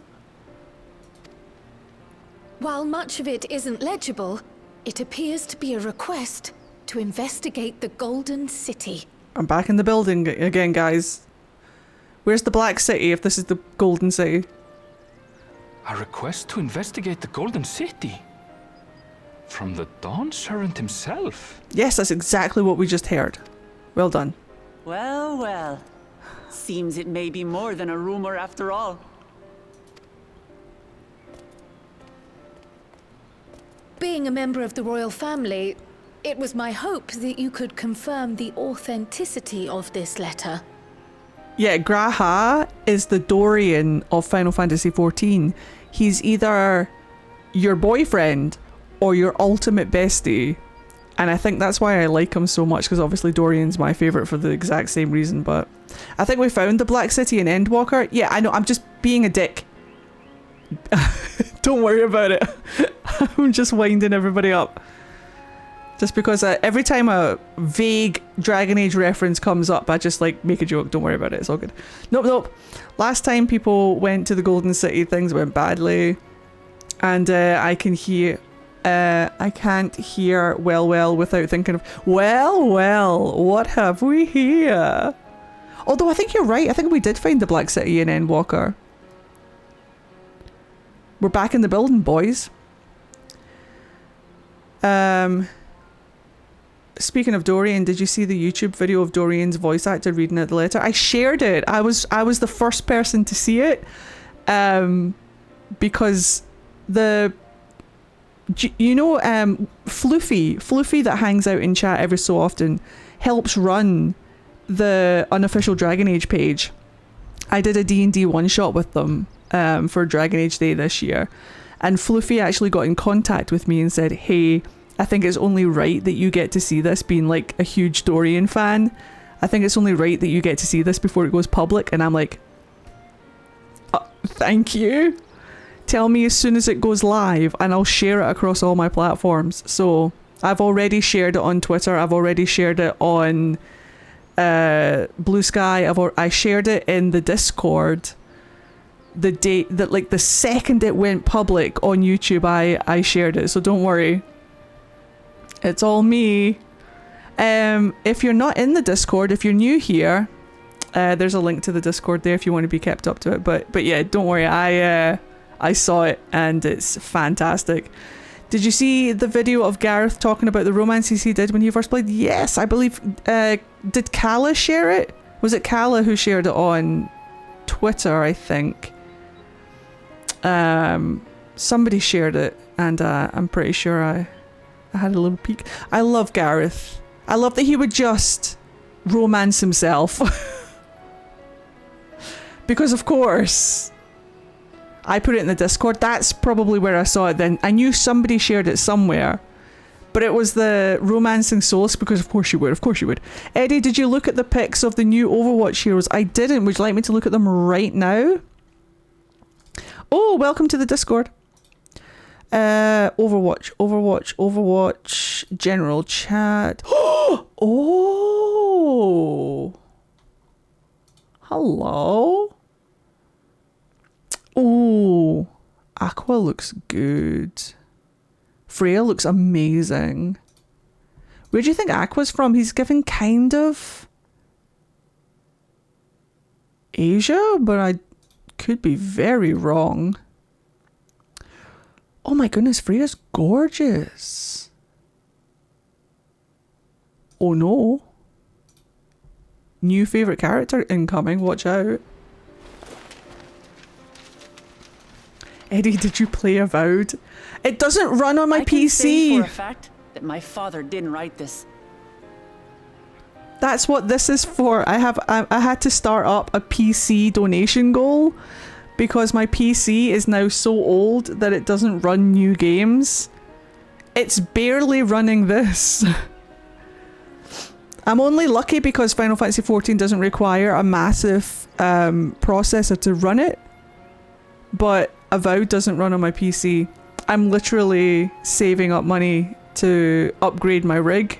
While much of it isn't legible, it appears to be a request to investigate the Golden City. I'm back in the building again, guys. Where's the Black City if this is the Golden City? A request to investigate the Golden City? From the Dawn Servant himself? Yes, that's exactly what we just heard. Well done. Well, well. Seems it may be more than a rumor after all. Being a member of the royal family, it was my hope that you could confirm the authenticity of this letter. Yeah, Graha is the Dorian of Final Fantasy XIV. He's either your boyfriend or your ultimate bestie. And I think that's why I like him so much, because obviously Dorian's my favourite for the exact same reason. But I think we found the Black City in Endwalker. Yeah, I know, I'm just being a dick. Don't worry about it. I'm just winding everybody up. Just because every time a vague Dragon Age reference comes up, I just like make a joke. Don't worry about it. It's all good. Nope. Last time people went to the Golden City, things went badly. And I can't hear well without thinking of, well, what have we here? Although I think you're right. I think we did find the Black City in Endwalker. We're back in the building, boys. Speaking of Dorian, did you see the YouTube video of Dorian's voice actor reading out the letter? I shared it. I was the first person to see it, because Floofy that hangs out in chat every so often helps run the unofficial Dragon Age page. I did a D&D one shot with them for Dragon Age Day this year, and Floofy actually got in contact with me and said, hey, I think it's only right that you get to see this, being like a huge Dorian fan. I think it's only right that you get to see this before it goes public. And I'm like, thank you. Tell me as soon as it goes live and I'll share it across all my platforms. So I've already shared it on Twitter. I've already shared it on Blue Sky. I shared it in the Discord. The date that, like, the second it went public on YouTube, I shared it. So don't worry. It's all me. If you're not in the Discord, if you're new here, there's a link to the Discord there if you want to be kept up to it. But yeah, don't worry. I saw it and it's fantastic. Did you see the video of Gareth talking about the romances he did when he first played? Yes, I believe. Did Kala share it? Was it Kala who shared it on Twitter? I think. Somebody shared it, and I'm pretty sure I had a little peek. I love Gareth. I love that he would just romance himself. Because of course, I put it in the Discord. That's probably where I saw it then. I knew somebody shared it somewhere. But it was the romancing souls, because of course you would. Of course you would. Eddie, did you look at the pics of the new Overwatch heroes? I didn't. Would you like me to look at them right now? Oh, welcome to the Discord. Overwatch, general chat. Oh, hello. Oh, Aqua looks good. Freya looks amazing. Where do you think Aqua's from? He's given kind of Asia, but I could be very wrong. Oh my goodness, Freya's gorgeous. Oh no. New favourite character incoming, watch out. Eddie, did you play Avowed? It doesn't run on my PC. I can say for a fact that my father didn't write this. That's what this is for. I had to start up a PC donation goal because my PC is now so old that it doesn't run new games. It's barely running this. I'm only lucky because Final Fantasy XIV doesn't require a massive processor to run it, but Avowed doesn't run on my PC. I'm literally saving up money to upgrade my rig.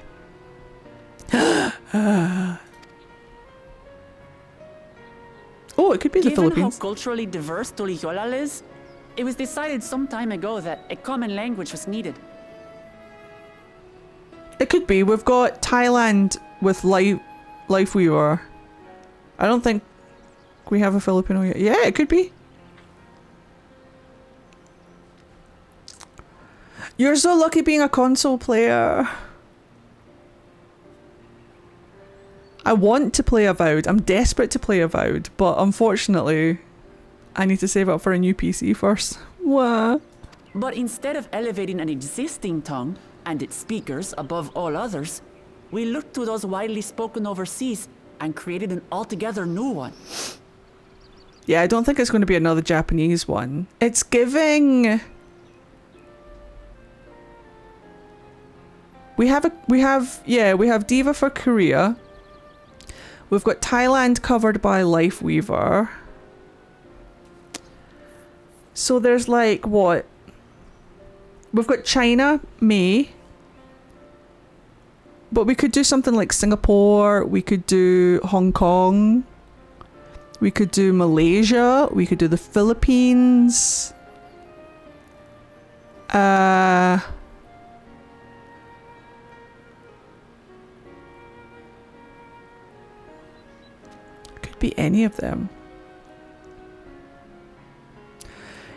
Oh, it could be the Philippines. Given how culturally diverse Tuliyollal is, it was decided some time ago that a common language was needed. It could be. We've got Thailand with Lifeweaver. I don't think we have a Filipino yet. Yeah, it could be. You're so lucky being a console player. I want to play Avowed. I'm desperate to play Avowed, but unfortunately, I need to save up for a new PC first. Wah. But instead of elevating an existing tongue and its speakers above all others, we looked to those widely spoken overseas and created an altogether new one. Yeah, I don't think it's going to be another Japanese one. It's giving... We have Diva for Korea. We've got Thailand covered by Lifeweaver. So there's like what? we've got China, May. But we could do something like Singapore. We could do Hong Kong. We could do Malaysia. We could do the Philippines. Could be any of them.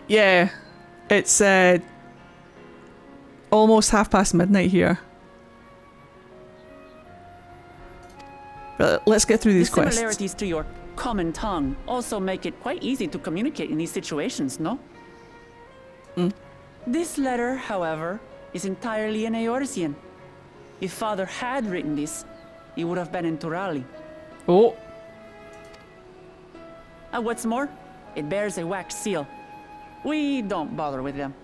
Yeah, it's almost midnight here. But let's get through these The quests. similarities to your common tongue also make it quite easy to communicate in these situations, no? This letter, however, is entirely in Eorzean. If Father had written this, he would have been in Turali. Oh, What's more, it bears a wax seal. We don't bother with them.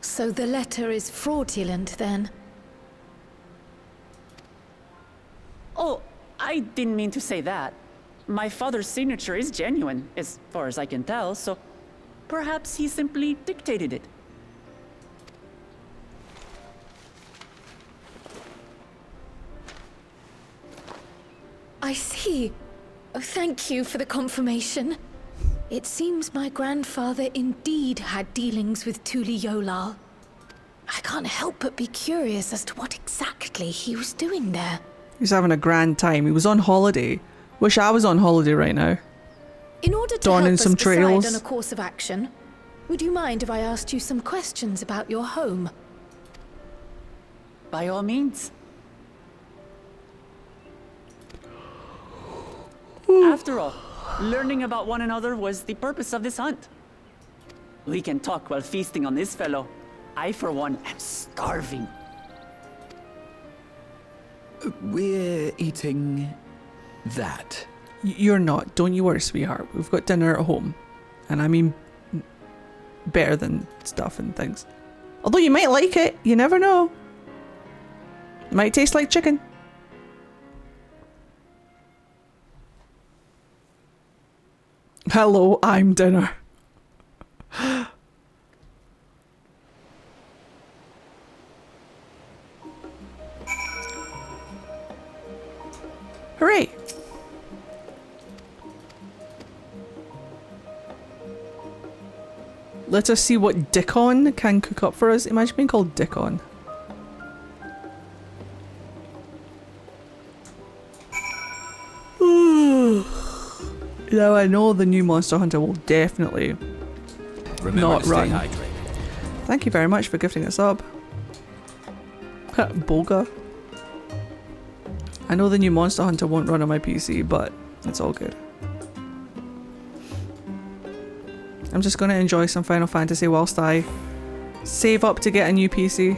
So the letter is fraudulent then? Oh, I didn't mean to say that. My father's signature is genuine, as far as I can tell, so perhaps he simply dictated it. I see. Oh, thank you for the confirmation. It seems my grandfather indeed had dealings with Tuli Yolal. I can't help but be curious as to what exactly he was doing there. he's having a grand time. He was on holiday. Wish I was on holiday right now. In order to Donning help us some decide trails. on a course of action, would you mind if I asked you some questions about your home? By all means. After all, learning about one another was the purpose of this hunt. We can talk while feasting on this fellow. I, for one, am starving. We're eating that. You're not. Don't you worry, sweetheart. We've got dinner at home. And I mean better than stuff and things. Although you might like it. You never know. It might taste like chicken. Hello, I'm dinner. Hooray! Let us see what Dickon can cook up for us. Imagine being called Dickon. Now I know the new Monster Hunter will definitely Remember not to stay run. hydrated. Thank you very much for gifting us up. Bolga. I know the new Monster Hunter won't run on my PC, but it's all good. I'm just gonna enjoy some Final Fantasy whilst I save up to get a new PC.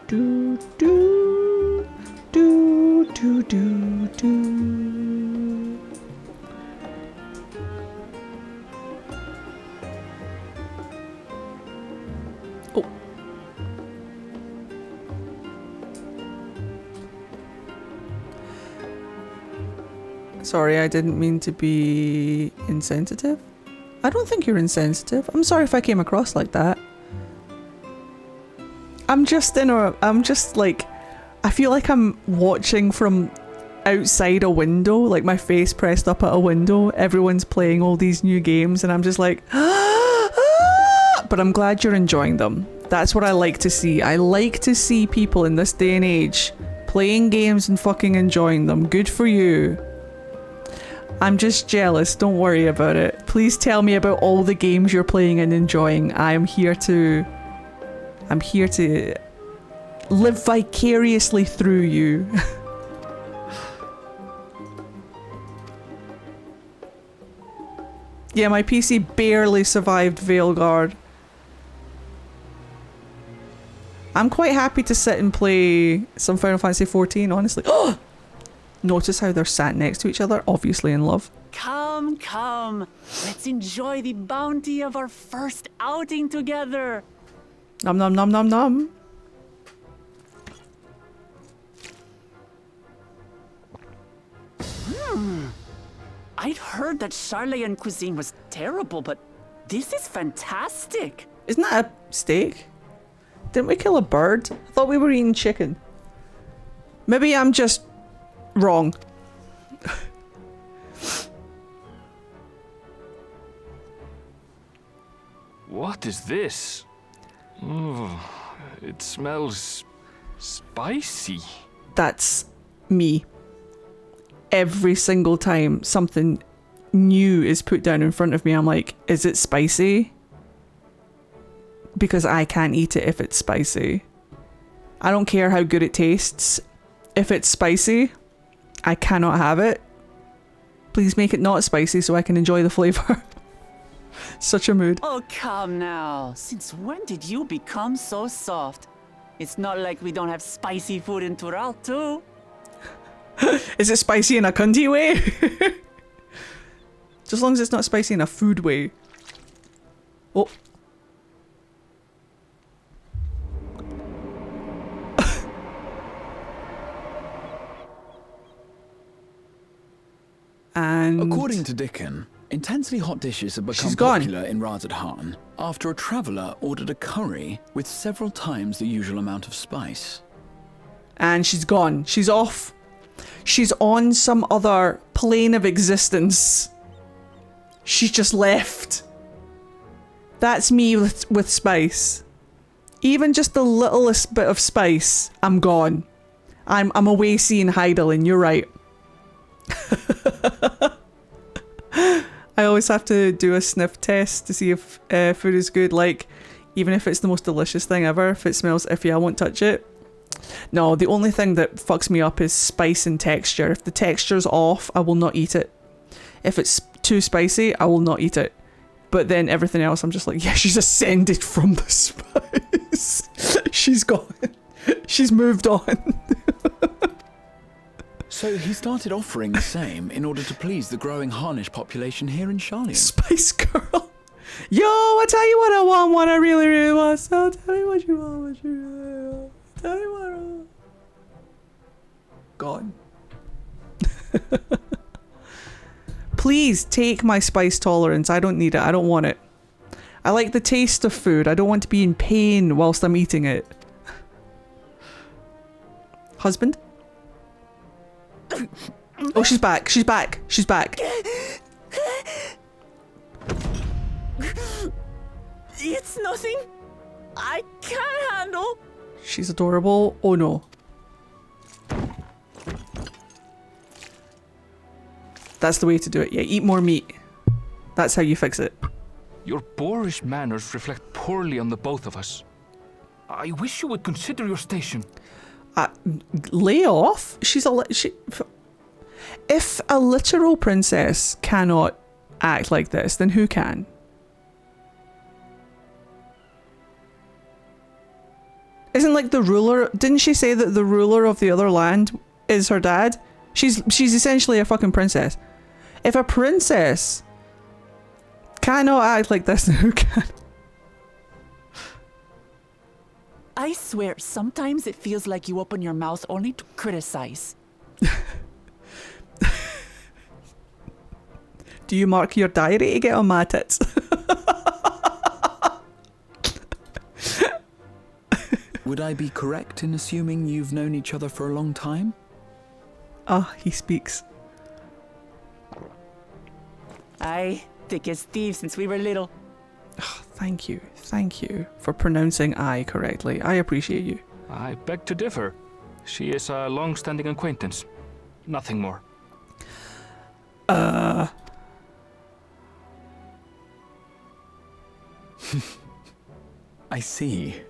Do do do do do do. Oh. Sorry, I didn't mean to be insensitive. I don't think you're insensitive. I'm sorry if I came across like that. I'm just like, I feel like I'm watching from outside a window, like my face pressed up at a window. Everyone's playing all these new games and I'm just like, but I'm glad you're enjoying them. That's what I like to see. I like to see people in this day and age playing games and fucking enjoying them. Good for you. I'm just jealous. Don't worry about it. Please tell me about all the games you're playing and enjoying. I'm here to live vicariously through you. Yeah, my PC barely survived Veilguard. I'm quite happy to sit and play some Final Fantasy XIV, honestly. Oh! Notice how they're sat next to each other, obviously in love. Come, come. Let's enjoy the bounty of our first outing together. Nom nom nom nom nom. I'd heard that Charlayan cuisine was terrible, but This is fantastic. Isn't that a steak? Didn't we kill a bird? I thought we were eating chicken. Maybe I'm just wrong. What is this? Oh, it smells spicy. That's me. Every single time something new is put down in front of me, I'm like, is it spicy? Because I can't eat it if it's spicy. I don't care how good it tastes. If it's spicy, I cannot have it. Please make it not spicy so I can enjoy the flavour. Such a mood. Oh, come now. Since when did you become so soft? It's not like we don't have spicy food in Tural, too. Is it spicy in a cunty way? Just as long as it's not spicy in a food way. Oh. And according to Dickon, intensely hot dishes have become she's gone. popular in Razadhan after a traveller ordered a curry with several times the usual amount of spice. And she's gone. She's off. She's on some other plane of existence. She's just left. That's me with spice. Even just the littlest bit of spice, I'm gone. I'm away seeing Heidel, and you're right. I always have to do a sniff test to see if food is good. Like, even if it's the most delicious thing ever, if it smells iffy, I won't touch it. No, the only thing that fucks me up is spice and texture. If the texture's off, I will not eat it. If it's too spicy, I will not eat it. But then everything else, I'm just like, yeah, she's ascended from the spice. She's gone. She's moved on. So he started offering the same in order to please the growing Harnish population here in Charlian. Spice girl. Yo, I tell you what I want, what I really, really want. So tell me what you want, what you really want. Tell me what I want. Gone. Please take my spice tolerance. I don't need it. I don't want it. I like the taste of food. I don't want to be in pain whilst I'm eating it. Husband? Oh, she's back. She's back. She's back. It's nothing I can't handle. She's adorable. Oh no. That's the way to do it. Yeah, eat more meat. That's how you fix it. Your boorish manners reflect poorly on the both of us. I wish you would consider your station. Lay off? If a literal princess cannot act like this, then who can? Isn't like the ruler, didn't she say that the ruler of the other land is her dad? She's essentially a fucking princess. If a princess cannot act like this, then who can? I swear, sometimes it feels like you open your mouth only to criticize. Do you mark your diary to get on my tits? Would I be correct in assuming you've known each other for a long time? Ah, he speaks. Aye, thick as thieves since we were little. Thank you for pronouncing I correctly. I appreciate you. I beg to differ. She is a long-standing acquaintance. Nothing more. I see.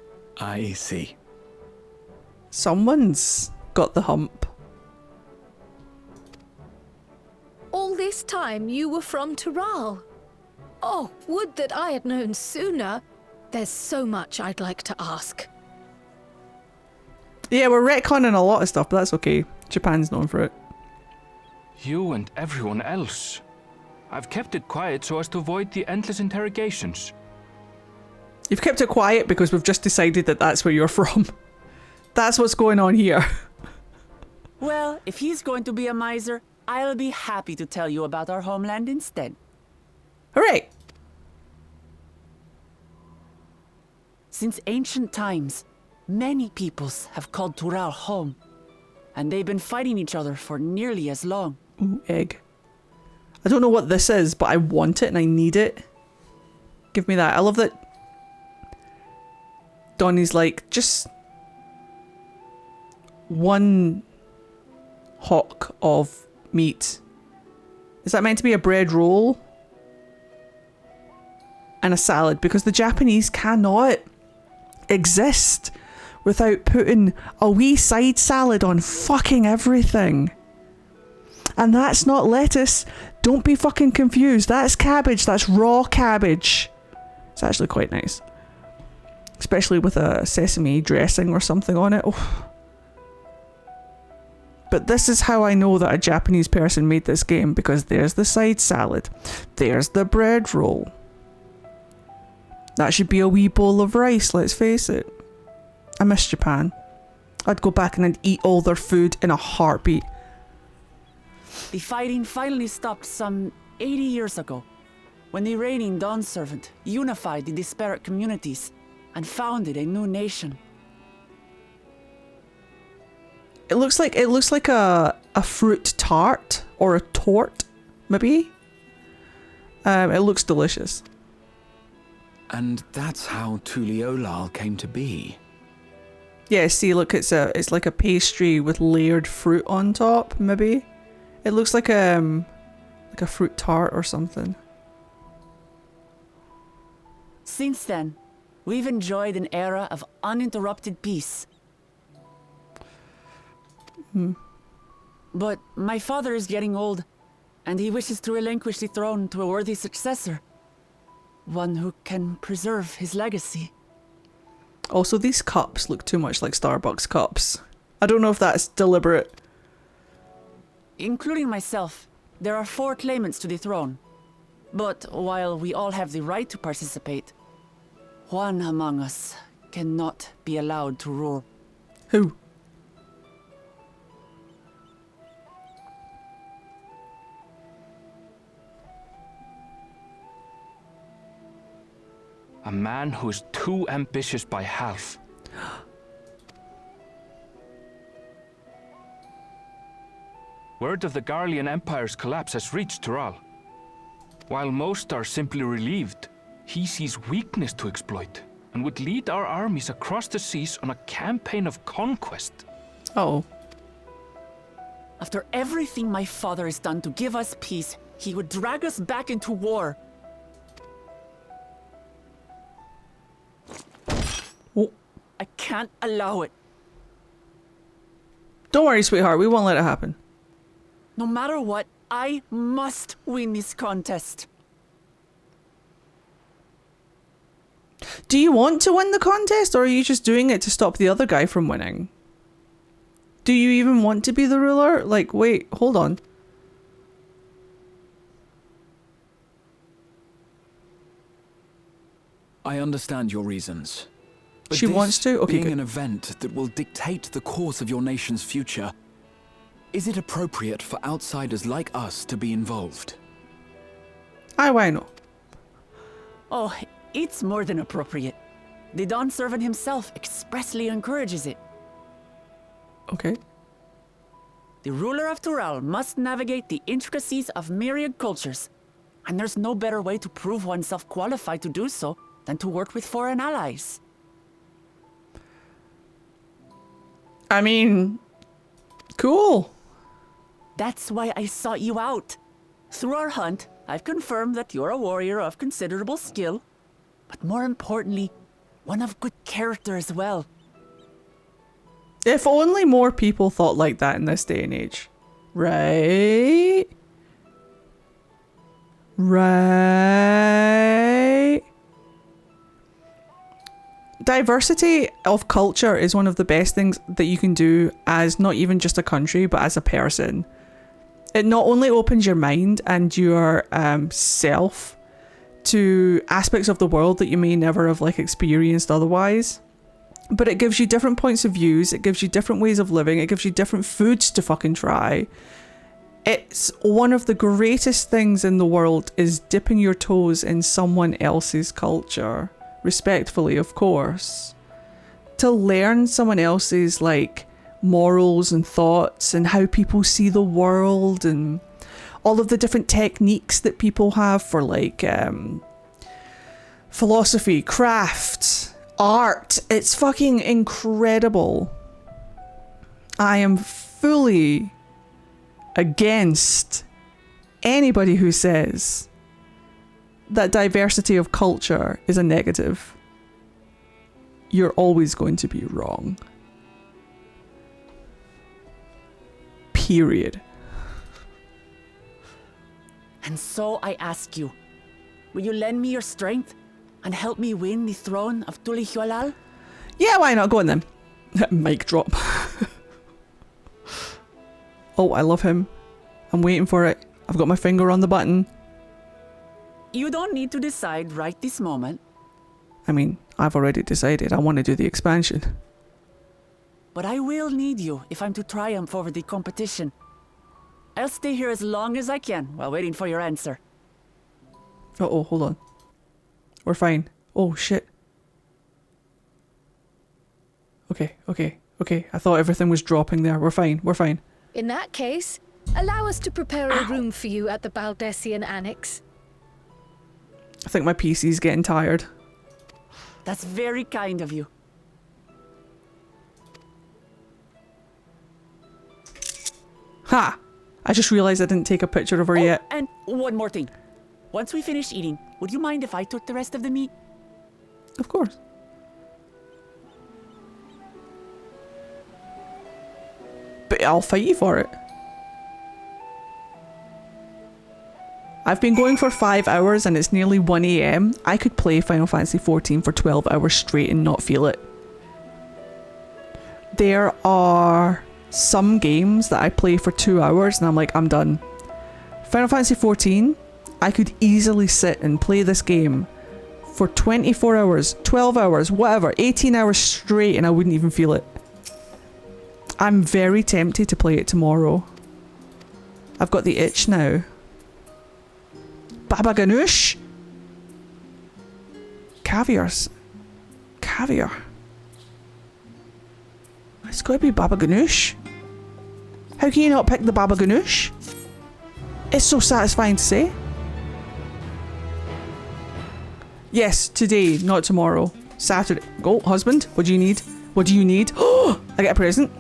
Someone's got the hump. All this time you were from Tural. Oh, would that I had known sooner. There's so much I'd like to ask. Yeah, we're retconning a lot of stuff, but that's okay. Japan's known for it. You and everyone else. I've kept it quiet so as to avoid the endless interrogations. You've kept it quiet because we've just decided that that's where you're from. That's what's going on here. Well, if he's going to be a miser, I'll be happy to tell you about our homeland instead. Hooray! Since ancient times, many peoples have called Tural home, and they've been fighting each other for nearly as long. Ooh, egg. I don't know what this is, but I want it and I need it. Give me that. I love that Donnie's like, just one hock of meat. Is that meant to be a bread roll? And a salad, because the Japanese cannot exist without putting a wee side salad on fucking everything. And that's not lettuce. Don't be fucking confused. That's cabbage. That's raw cabbage. It's actually quite nice. Especially with a sesame dressing or something on it. Oh. But this is how I know that a Japanese person made this game, because there's the side salad. There's the bread roll. That should be a wee bowl of rice, let's face it. I miss Japan. I'd go back and I'd eat all their food in a heartbeat. The fighting finally stopped some 80 years ago, when the reigning Dawn Servant unified the disparate communities and founded a new nation. It looks like a fruit tart or a tort, maybe. It looks delicious. And that's how Tuliolal came to be. Yeah, see, look, it's like a pastry with layered fruit on top, maybe. It looks like a fruit tart or something. Since then, we've enjoyed an era of uninterrupted peace. But my father is getting old, and he wishes to relinquish the throne to a worthy successor. One who can preserve his legacy. Also, these cups look too much like Starbucks cups. I don't know if that's deliberate. Including myself, there are 4 claimants to the throne. But while we all have the right to participate, one among us cannot be allowed to rule. Who? A man who is too ambitious by half. Word of the Garlean Empire's collapse has reached Tural. While most are simply relieved, he sees weakness to exploit and would lead our armies across the seas on a campaign of conquest. Oh. After everything my father has done to give us peace, he would drag us back into war. Oh. I can't allow it. Don't worry, sweetheart. We won't let it happen. No matter what, I must win this contest. Do you want to win the contest, or are you just doing it to stop the other guy from winning? Do you even want to be the ruler? Like, wait, hold on. I understand your reasons. But She this wants to? Okay, being good. an event that will dictate the course of your nation's future, is it appropriate for outsiders like us to be involved? Aye, why not? Oh, it's more than appropriate. The Dawn Servant himself expressly encourages it. Okay. The ruler of Tural must navigate the intricacies of myriad cultures, and there's no better way to prove oneself qualified to do so than to work with foreign allies. I mean, cool. That's why I sought you out. Through our hunt, I've confirmed that you're a warrior of considerable skill, but more importantly, one of good character as well. If only more people thought like that in this day and age. Right? Right? Diversity of culture is one of the best things that you can do as not even just a country, but as a person. It not only opens your mind and your self to aspects of the world that you may never have like experienced otherwise, but it gives you different points of views, it gives you different ways of living, it gives you different foods to fucking try. It's one of the greatest things in the world is dipping your toes in someone else's culture. respectfully, of course, to learn someone else's like morals and thoughts and how people see the world and all of the different techniques that people have for like philosophy, craft, art. It's fucking incredible. I am fully against anybody who says that diversity of culture is a negative. You're always going to be wrong. Period. And so I ask you, will you lend me your strength and help me win the throne of Tulihualal? Yeah, why not? Go on then. Mic drop. Oh, I love him. I'm waiting for it. I've got my finger on the button. You don't need to decide right this moment. I mean, I've already decided I want to do the expansion. But I will need you if I'm to triumph over the competition. I'll stay here as long as I can while waiting for your answer. Uh-oh, hold on. We're fine. Oh, shit. Okay. I thought everything was dropping there. We're fine. In that case, allow us to prepare a room for you at the Baldessian Annex. I think my PC's getting tired. That's very kind of you. Ha! I just realised I didn't take a picture of her yet. And one more thing. Once we finish eating, would you mind if I took the rest of the meat? Of course. But I'll fight you for it. I've been going for 5 hours and it's nearly 1 AM. I could play Final Fantasy XIV for 12 hours straight and not feel it. There are some games that I play for 2 hours and I'm like, I'm done. Final Fantasy XIV, I could easily sit and play this game for 24 hours, 12 hours, whatever, 18 hours straight and I wouldn't even feel it. I'm very tempted to play it tomorrow. I've got the itch now. Baba Ganoush? Caviar. It's got to be Baba Ganoush. How can you not pick the Baba Ganoush? It's so satisfying to say. Yes, today, not tomorrow. Saturday. Go, husband. What do you need? What do you need? Oh, I get a present.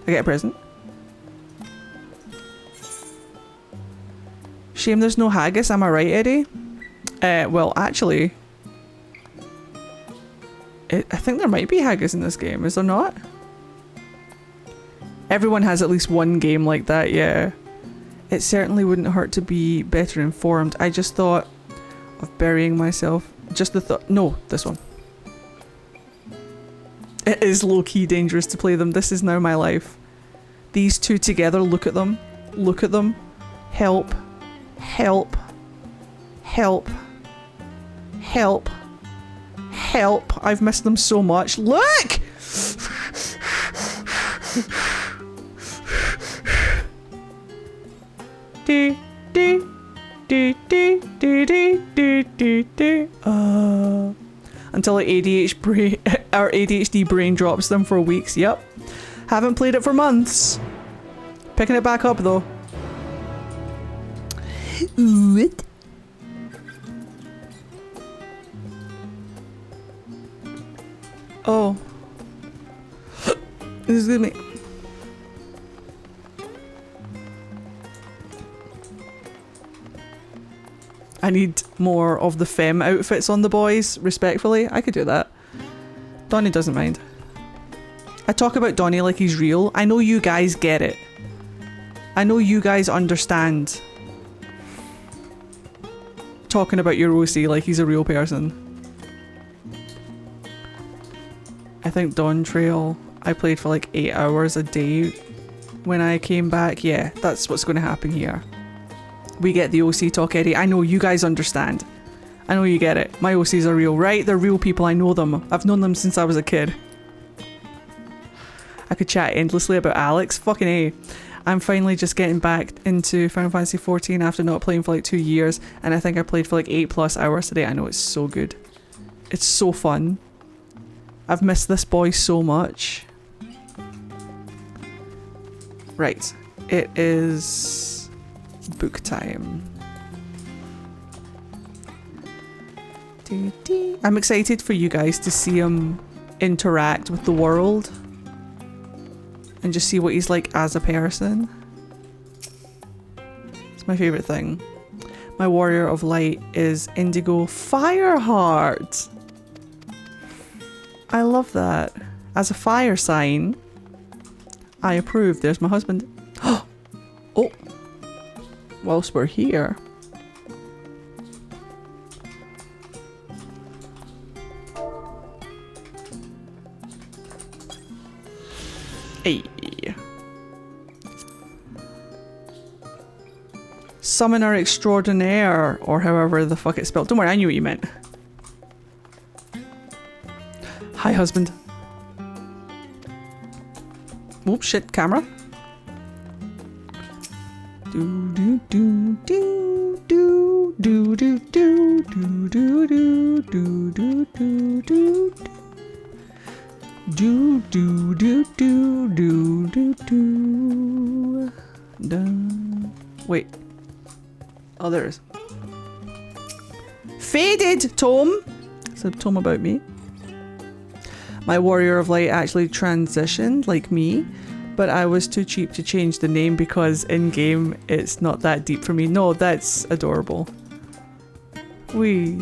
I get a present. Shame there's no haggis, am I right, Eddie? Well, actually, I think there might be haggis in this game, is there not? Everyone has at least one game like that, yeah. It certainly wouldn't hurt to be better informed. I just thought of burying myself. Just the thought. No, this one. It is low-key dangerous to play them. This is now my life. These two together, look at them. Look at them. Help. Help. Help. Help. Help. I've missed them so much. Look! Do, do, do, do, do, do, do, do. Until our ADHD brain drops them for weeks. Yep. Haven't played it for months. Picking it back up though. What? Oh. Excuse me. I need more of the femme outfits on the boys, respectfully. I could do that. Donnie doesn't mind. I talk about Donnie like he's real. I know you guys get it. I know you guys understand. Talking about your OC like he's a real person. I think Dawntrail, I played for like 8 hours a day when I came back. Yeah, that's what's going to happen here. We get the OC talk, Eddie. I know you guys understand. I know you get it. My OCs are real, right? They're real people. I know them. I've known them since I was a kid. I could chat endlessly about Alex. Fucking A. I'm finally just getting back into Final Fantasy XIV after not playing for like 2 years, and I think I played for like 8+ hours today. I know, it's so good. It's so fun. I've missed this boy so much. Right. It is book time. I'm excited for you guys to see him interact with the world and just see what he's like as a person. It's my favourite thing. My warrior of light is Indigo Fireheart. I love that. As a fire sign, I approve. There's my husband. Oh! Whilst we're here. Hey. Summoner extraordinaire, or however the fuck it's spelled. Don't worry, I knew what you meant. Hi, husband. Oops, shit, camera. Do do do do do do do do do do do do do do do. Do do do do do do do. Dun. Wait. Oh, there is. Faded tome. It's a tome about me. My warrior of light actually transitioned like me, but I was too cheap to change the name because in game it's not that deep for me. No, that's adorable. Wee.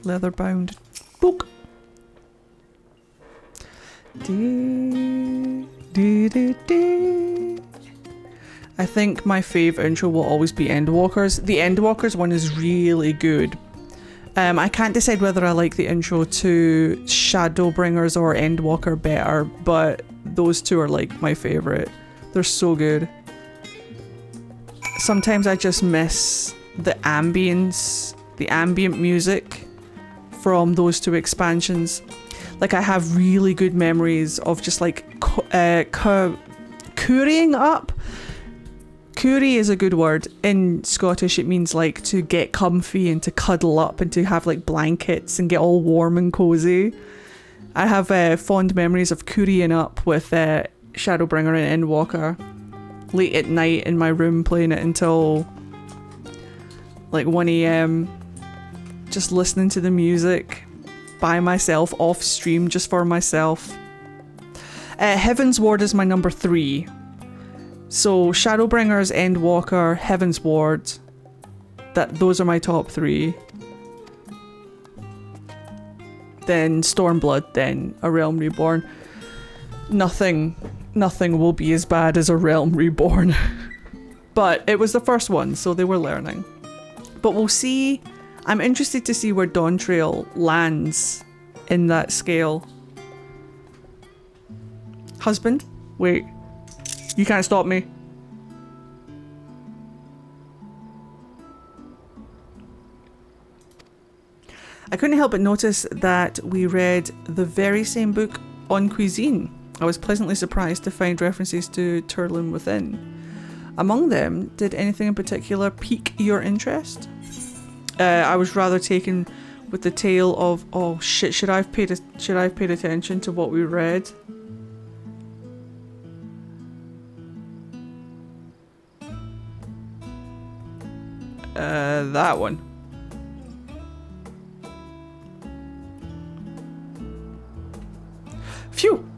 Leather bound book. I think my fave intro will always be Endwalker's. The Endwalker's one is really good. I can't decide whether I like the intro to Shadowbringers or Endwalker better, but those two are like my favourite. They're so good. Sometimes I just miss the ambience, the ambient music from those two expansions. Like, I have really good memories of just like currying up. Curry is a good word. In Scottish it means like to get comfy and to cuddle up and to have like blankets and get all warm and cozy. I have fond memories of currying up with Shadowbringer and Endwalker late at night in my room, playing it until like 1 AM, just listening to the music by myself, off stream, just for myself. Heaven's Ward is my number 3. So Shadowbringers, Endwalker, Heaven's Ward, those are my top 3. Then Stormblood, then A Realm Reborn. Nothing will be as bad as A Realm Reborn. But it was the first one, so they were learning. But we'll see. I'm interested to see where Dawntrail lands in that scale. Husband? Wait. You can't stop me. I couldn't help but notice that we read the very same book on cuisine. I was pleasantly surprised to find references to Turlin Within. Among them, did anything in particular pique your interest? I was rather taken with the tale of, oh shit, should I have paid attention to what we read? That one. Phew!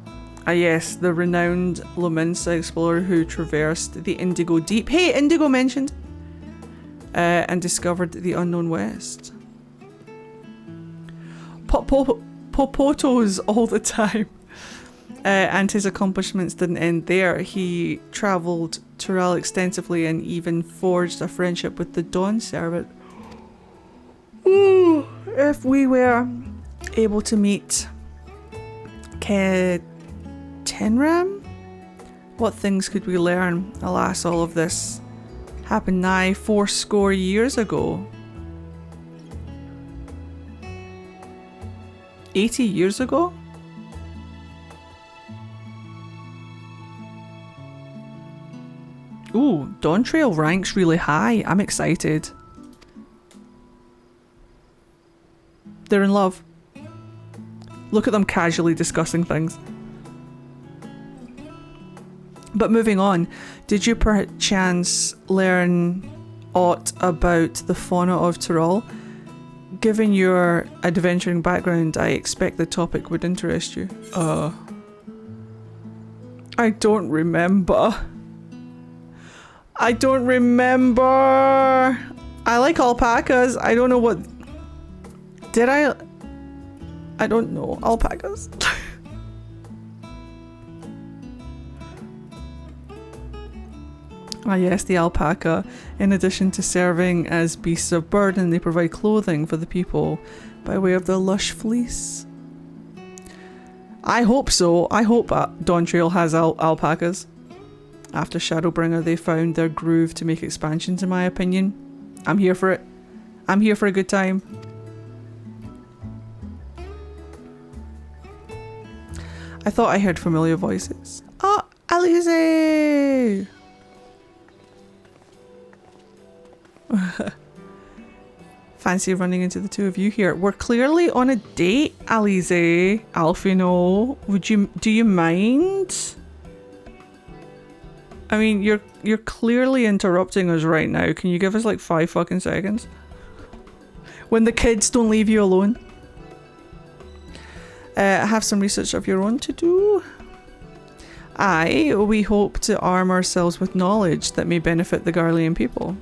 Ah yes, the renowned Lominsa explorer who traversed the Indigo Deep. Hey, Indigo mentioned! And discovered the unknown west. Popotos all the time. And his accomplishments didn't end there. He travelled Tural extensively and even forged a friendship with the Dawn Servant. Ooh, if we were able to meet Tenram, what things could we learn? Alas, all of this happened nigh 80 years ago. 80 years ago? Ooh, Dawntrail ranks really high. I'm excited. They're in love. Look at them casually discussing things. But moving on, did you perchance learn aught about the fauna of Tyrol? Given your adventuring background, I expect the topic would interest you. I don't remember. I don't remember. I like alpacas. I don't know what... Did I don't know. Alpacas. Ah yes, the alpaca. In addition to serving as beasts of burden, they provide clothing for the people by way of their lush fleece. I hope so. I hope Dawntrail has alpacas. After Shadowbringer, they found their groove to make expansions, in my opinion. I'm here for it. I'm here for a good time. I thought I heard familiar voices. Oh, Alize! Fancy running into the two of you here. We're clearly on a date, Alize. Alfino, do you mind? I mean, you're clearly interrupting us right now. Can you give us like 5 fucking seconds? When the kids don't leave you alone. Have some research of your own to do. We hope to arm ourselves with knowledge that may benefit the Garlean people.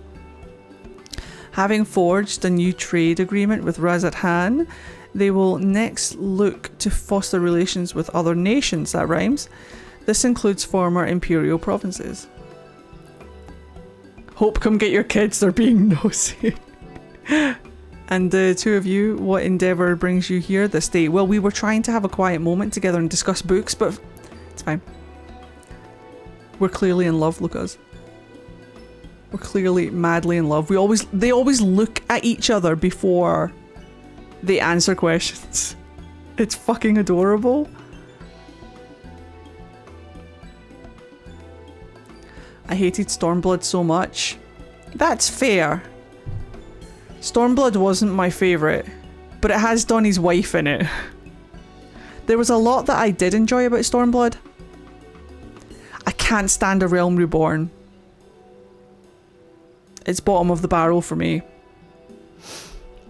Having forged a new trade agreement with Razat Han, they will next look to foster relations with other nations, that rhymes. This includes former imperial provinces. Hope come get your kids, they're being nosy. And the two of you, what endeavour brings you here this day? Well, we were trying to have a quiet moment together and discuss books, but it's fine. We're clearly in love, Lucas. We're clearly madly in love. They always look at each other before they answer questions. It's fucking adorable. I hated Stormblood so much. That's fair. Stormblood wasn't my favourite, but it has Donnie's wife in it. There was a lot that I did enjoy about Stormblood. I can't stand A Realm Reborn. It's bottom of the barrel for me.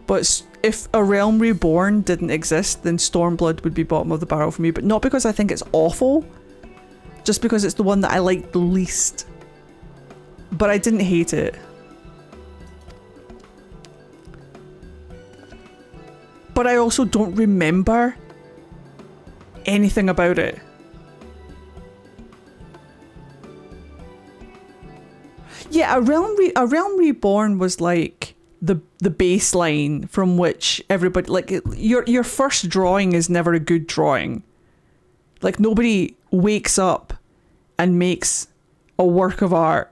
But if A Realm Reborn didn't exist, then Stormblood would be bottom of the barrel for me, but not because I think it's awful, just because it's the one that I liked the least. But I didn't hate it. But I also don't remember anything about it. Yeah, A Realm Reborn was like the baseline from which everybody, like, your first drawing is never a good drawing. Like, nobody wakes up and makes a work of art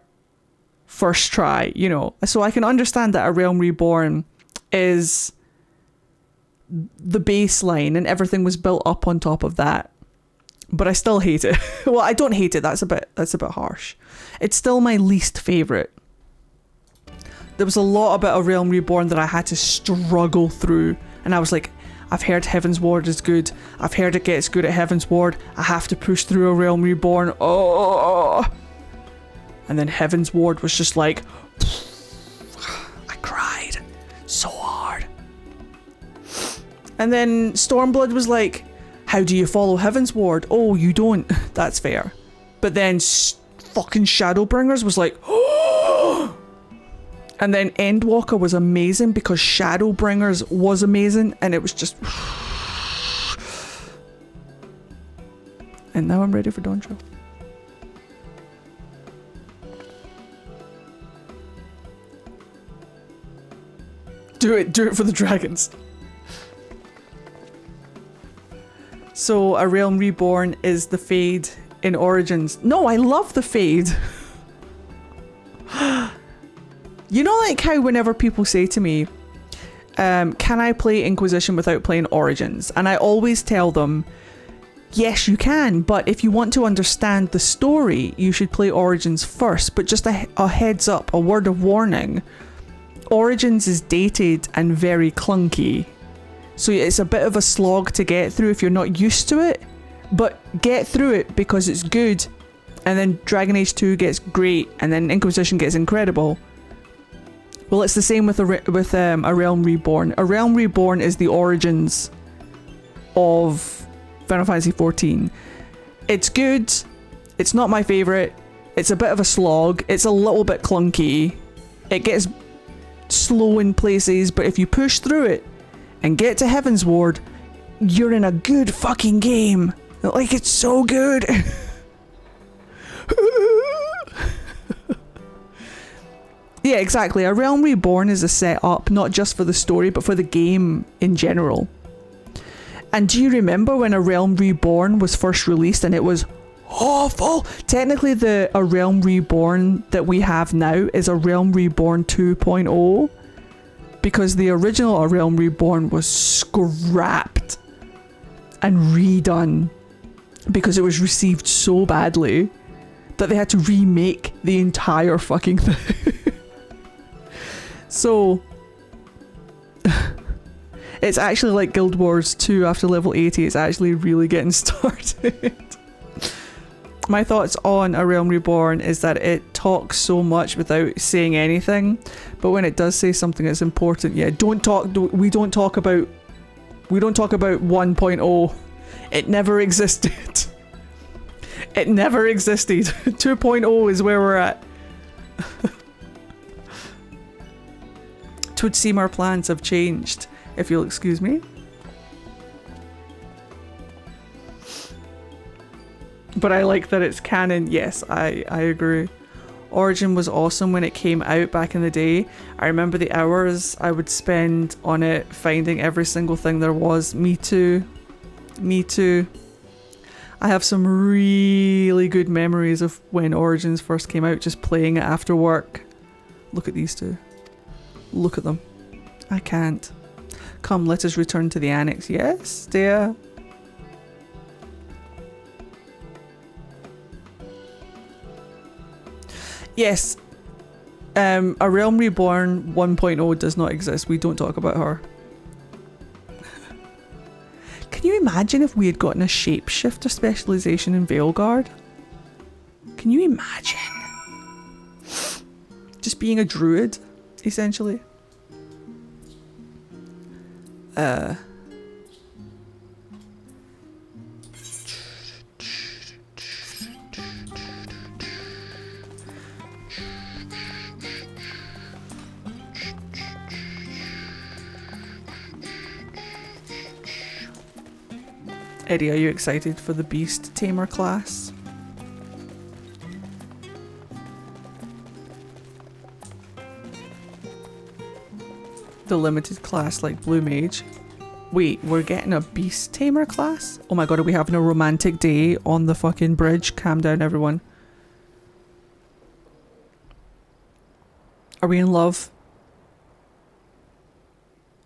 first try, you know. So I can understand that A Realm Reborn is the baseline and everything was built up on top of that. But I still hate it. Well, I don't hate it, that's a bit harsh. It's still my least favourite. There was a lot about A Realm Reborn that I had to struggle through, and I was like, I've heard Heaven's Ward is good. I've heard it gets good at Heaven's Ward. I have to push through A Realm Reborn. Oh! And then Heaven's Ward was just like, I cried so hard. And then Stormblood was like, how do you follow Heaven's Ward? Oh, you don't. That's fair. But then fucking Shadowbringers was like, oh! And then Endwalker was amazing because Shadowbringers was amazing, and it was just... And now I'm ready for Dawntrail. Do it for the dragons. So A Realm Reborn is the Fade in Origins. No, I love the Fade. You know, like how whenever people say to me, can I play Inquisition without playing Origins? And I always tell them, yes, you can, but if you want to understand the story, you should play Origins first. But just a heads up, a word of warning, Origins is dated and very clunky. So it's a bit of a slog to get through if you're not used to it, but get through it because it's good. And then Dragon Age 2 gets great, and then Inquisition gets incredible. Well, it's the same with A Realm Reborn. A Realm Reborn is the origins of Final Fantasy XIV. It's good. It's not my favourite. It's a bit of a slog. It's a little bit clunky. It gets slow in places, but if you push through it and get to Heaven's Ward, you're in a good fucking game. Like, it's so good. Yeah, exactly. A Realm Reborn is a setup, not just for the story, but for the game in general. And do you remember when A Realm Reborn was first released and it was awful? Technically, the A Realm Reborn that we have now is A Realm Reborn 2.0, because the original A Realm Reborn was scrapped and redone because it was received so badly that they had to remake the entire fucking thing. So it's actually like Guild Wars 2 after level 80. It's actually really getting started. My thoughts on A Realm Reborn is that it talks so much without saying anything, but when it does say something that's important, yeah, we don't talk about 1.0. It never existed. It never existed. 2.0 is where we're at. Would seem our plans have changed, if you'll excuse me. But I like that it's canon. Yes, I agree. Origin was awesome when it came out back in the day. I remember the hours I would spend on it, finding every single thing there was. Me too. Me too. I have some really good memories of when Origins first came out, just playing it after work. Look at these two. Look at them. I can't. Come, let us return to the annex. Yes, dear. Yes. A Realm Reborn 1.0 does not exist. We don't talk about her. Can you imagine if we had gotten a shapeshifter specialization in Veilguard? Can you imagine? Just being a druid, essentially. Eddie, are you excited for the Beast Tamer class? The limited class like Blue Mage. Wait, we're getting a Beast Tamer class? Oh my god, are we having a romantic day on the fucking bridge? Calm down, everyone. Are we in love?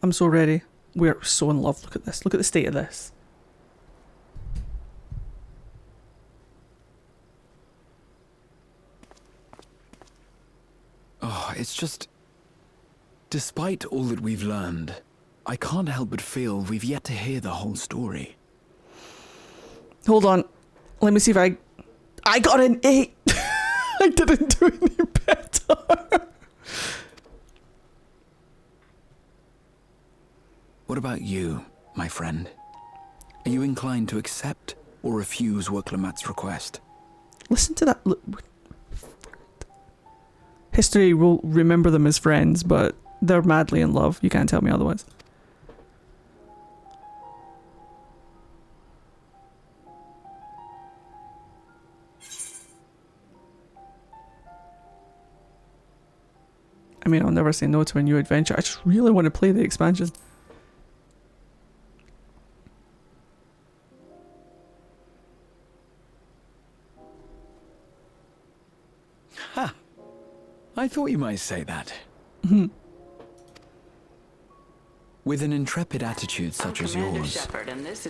I'm so ready. We're so in love. Look at this. Look at the state of this. Oh, it's just... Despite all that we've learned, I can't help but feel we've yet to hear the whole story. Hold on. Let me see if I got an 8! I didn't do any better! What about you, my friend? Are you inclined to accept or refuse Worklamat's request? Listen to that. Look. History will remember them as friends, but they're madly in love. You can't tell me otherwise. I mean, I'll never say no to a new adventure. I just really want to play the expansion. Ha! I thought you might say that. With an intrepid attitude such as yours,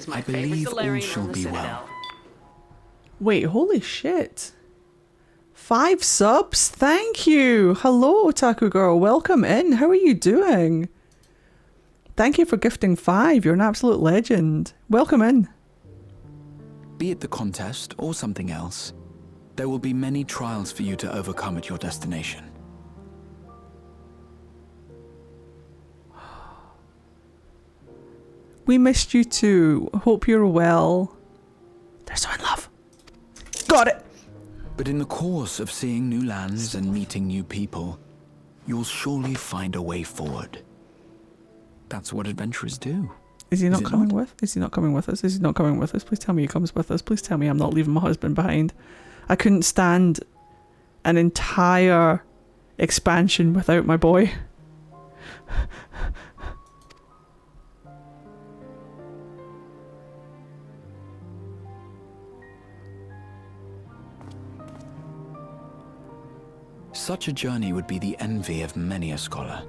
I believe all shall be well. Wait, holy shit. 5 subs? Thank you. Hello, Otaku Girl. Welcome in. How are you doing? Thank you for gifting 5. You're an absolute legend. Welcome in. Be it the contest or something else, there will be many trials for you to overcome at your destination. We missed you too. Hope you're well. They're so in love. Got it. But in the course of seeing new lands and meeting new people, you'll surely find a way forward. That's what adventurers do. Is he not coming with? Is he not coming with us? Is he not coming with us? Please tell me he comes with us. Please tell me I'm not leaving my husband behind. I couldn't stand an entire expansion without my boy. Such a journey would be the envy of many a scholar.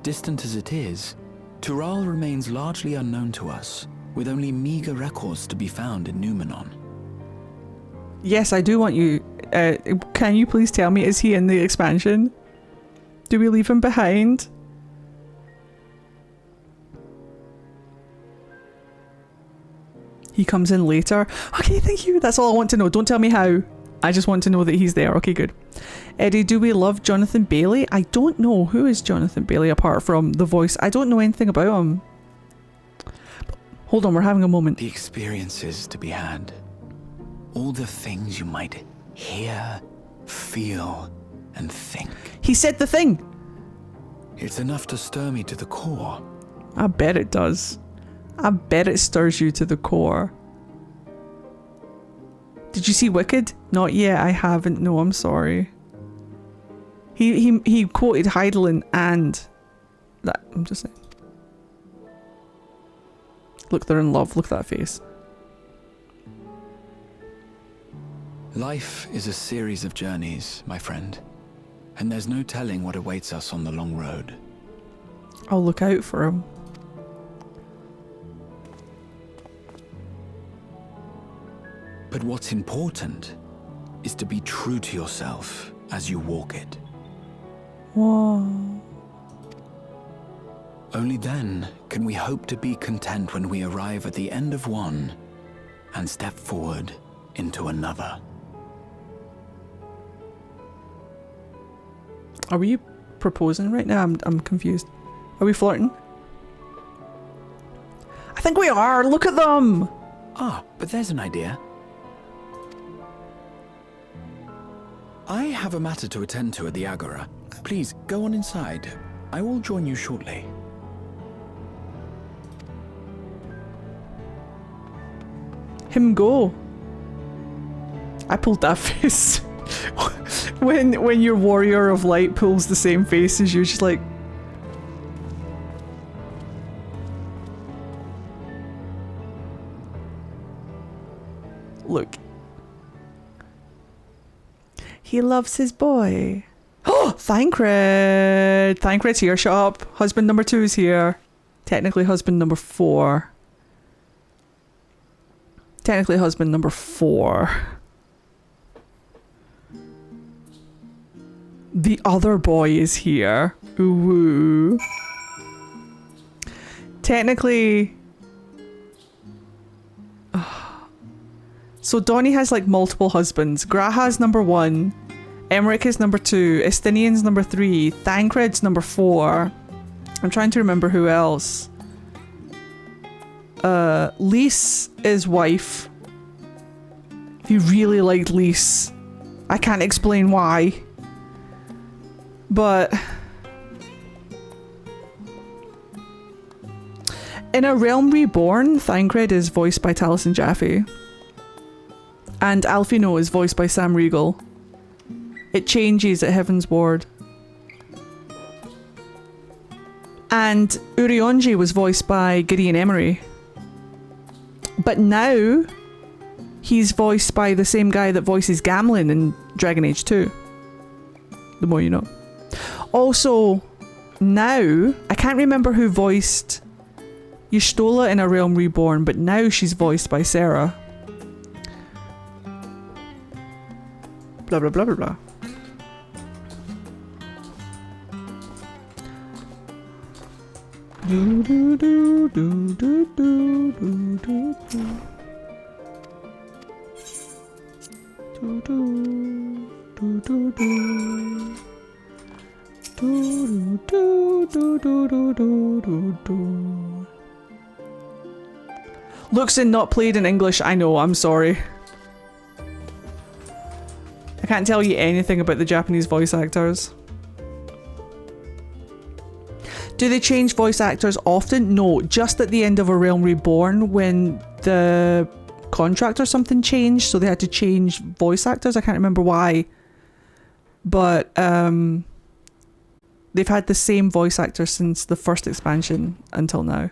Distant as it is, Tural remains largely unknown to us, with only meager records to be found in Numenor. Yes, I do want you. Can you please tell me, is he in the expansion? Do we leave him behind? He comes in later. Okay, thank you. That's all I want to know. Don't tell me how. I just want to know that he's there. Okay, good. Eddie, do we love Jonathan Bailey? I don't know. Who is Jonathan Bailey apart from the voice? I don't know anything about him. Hold on, we're having a moment. The experiences to be had. All the things you might hear, feel, and think. He said the thing. It's enough to stir me to the core. I bet it does. I bet it stirs you to the core. Did you see Wicked? Not yet, I haven't. No, I'm sorry. He quoted Heidelin and that. I'm just saying. Look, they're in love. Look at that face. Life is a series of journeys, my friend. And there's no telling what awaits us on the long road. I'll look out for him. But what's important is to be true to yourself as you walk it. Whoa. Only then can we hope to be content when we arrive at the end of one and step forward into another. Are we proposing right now? I'm confused. Are we flirting? I think we are. Look at them. Ah, but there's an idea. I have a matter to attend to at the Agora. Please, go on inside. I will join you shortly. Him go. I pulled that face. when your warrior of light pulls the same face as you, she's like... Look. He loves his boy. Oh, Thancred! Thancred's here, shut up. Husband number 2 is here. Technically husband number 4. Technically husband number 4. The other boy is here. Ooh. Technically... So Donnie has like multiple husbands. Graha's number 1. Emmerich is number 2. Estinian's number 3. Thancred's number 4. I'm trying to remember who else. Lise is wife. He really liked Lise. I can't explain why. But... in A Realm Reborn, Thancred is voiced by Taliesin Jaffe. And Alfino is voiced by Sam Riegel. It changes at Heaven's Ward. And Urionji was voiced by Gideon Emery. But now, he's voiced by the same guy that voices Gamlin in Dragon Age 2. The more you know. Also, now, I can't remember who voiced Y'shtola in A Realm Reborn, but now she's voiced by Sarah. Blah blah blah blah blah. Do do do do do do do do do. Do do do do do. Do do do do do do do do. Looks and not played in English. I know, I'm sorry. I can't tell you anything about the Japanese voice actors. Do they change voice actors often? No, just at the end of A Realm Reborn when the contract or something changed, so they had to change voice actors. I can't remember why. But they've had the same voice actor since the first expansion until now.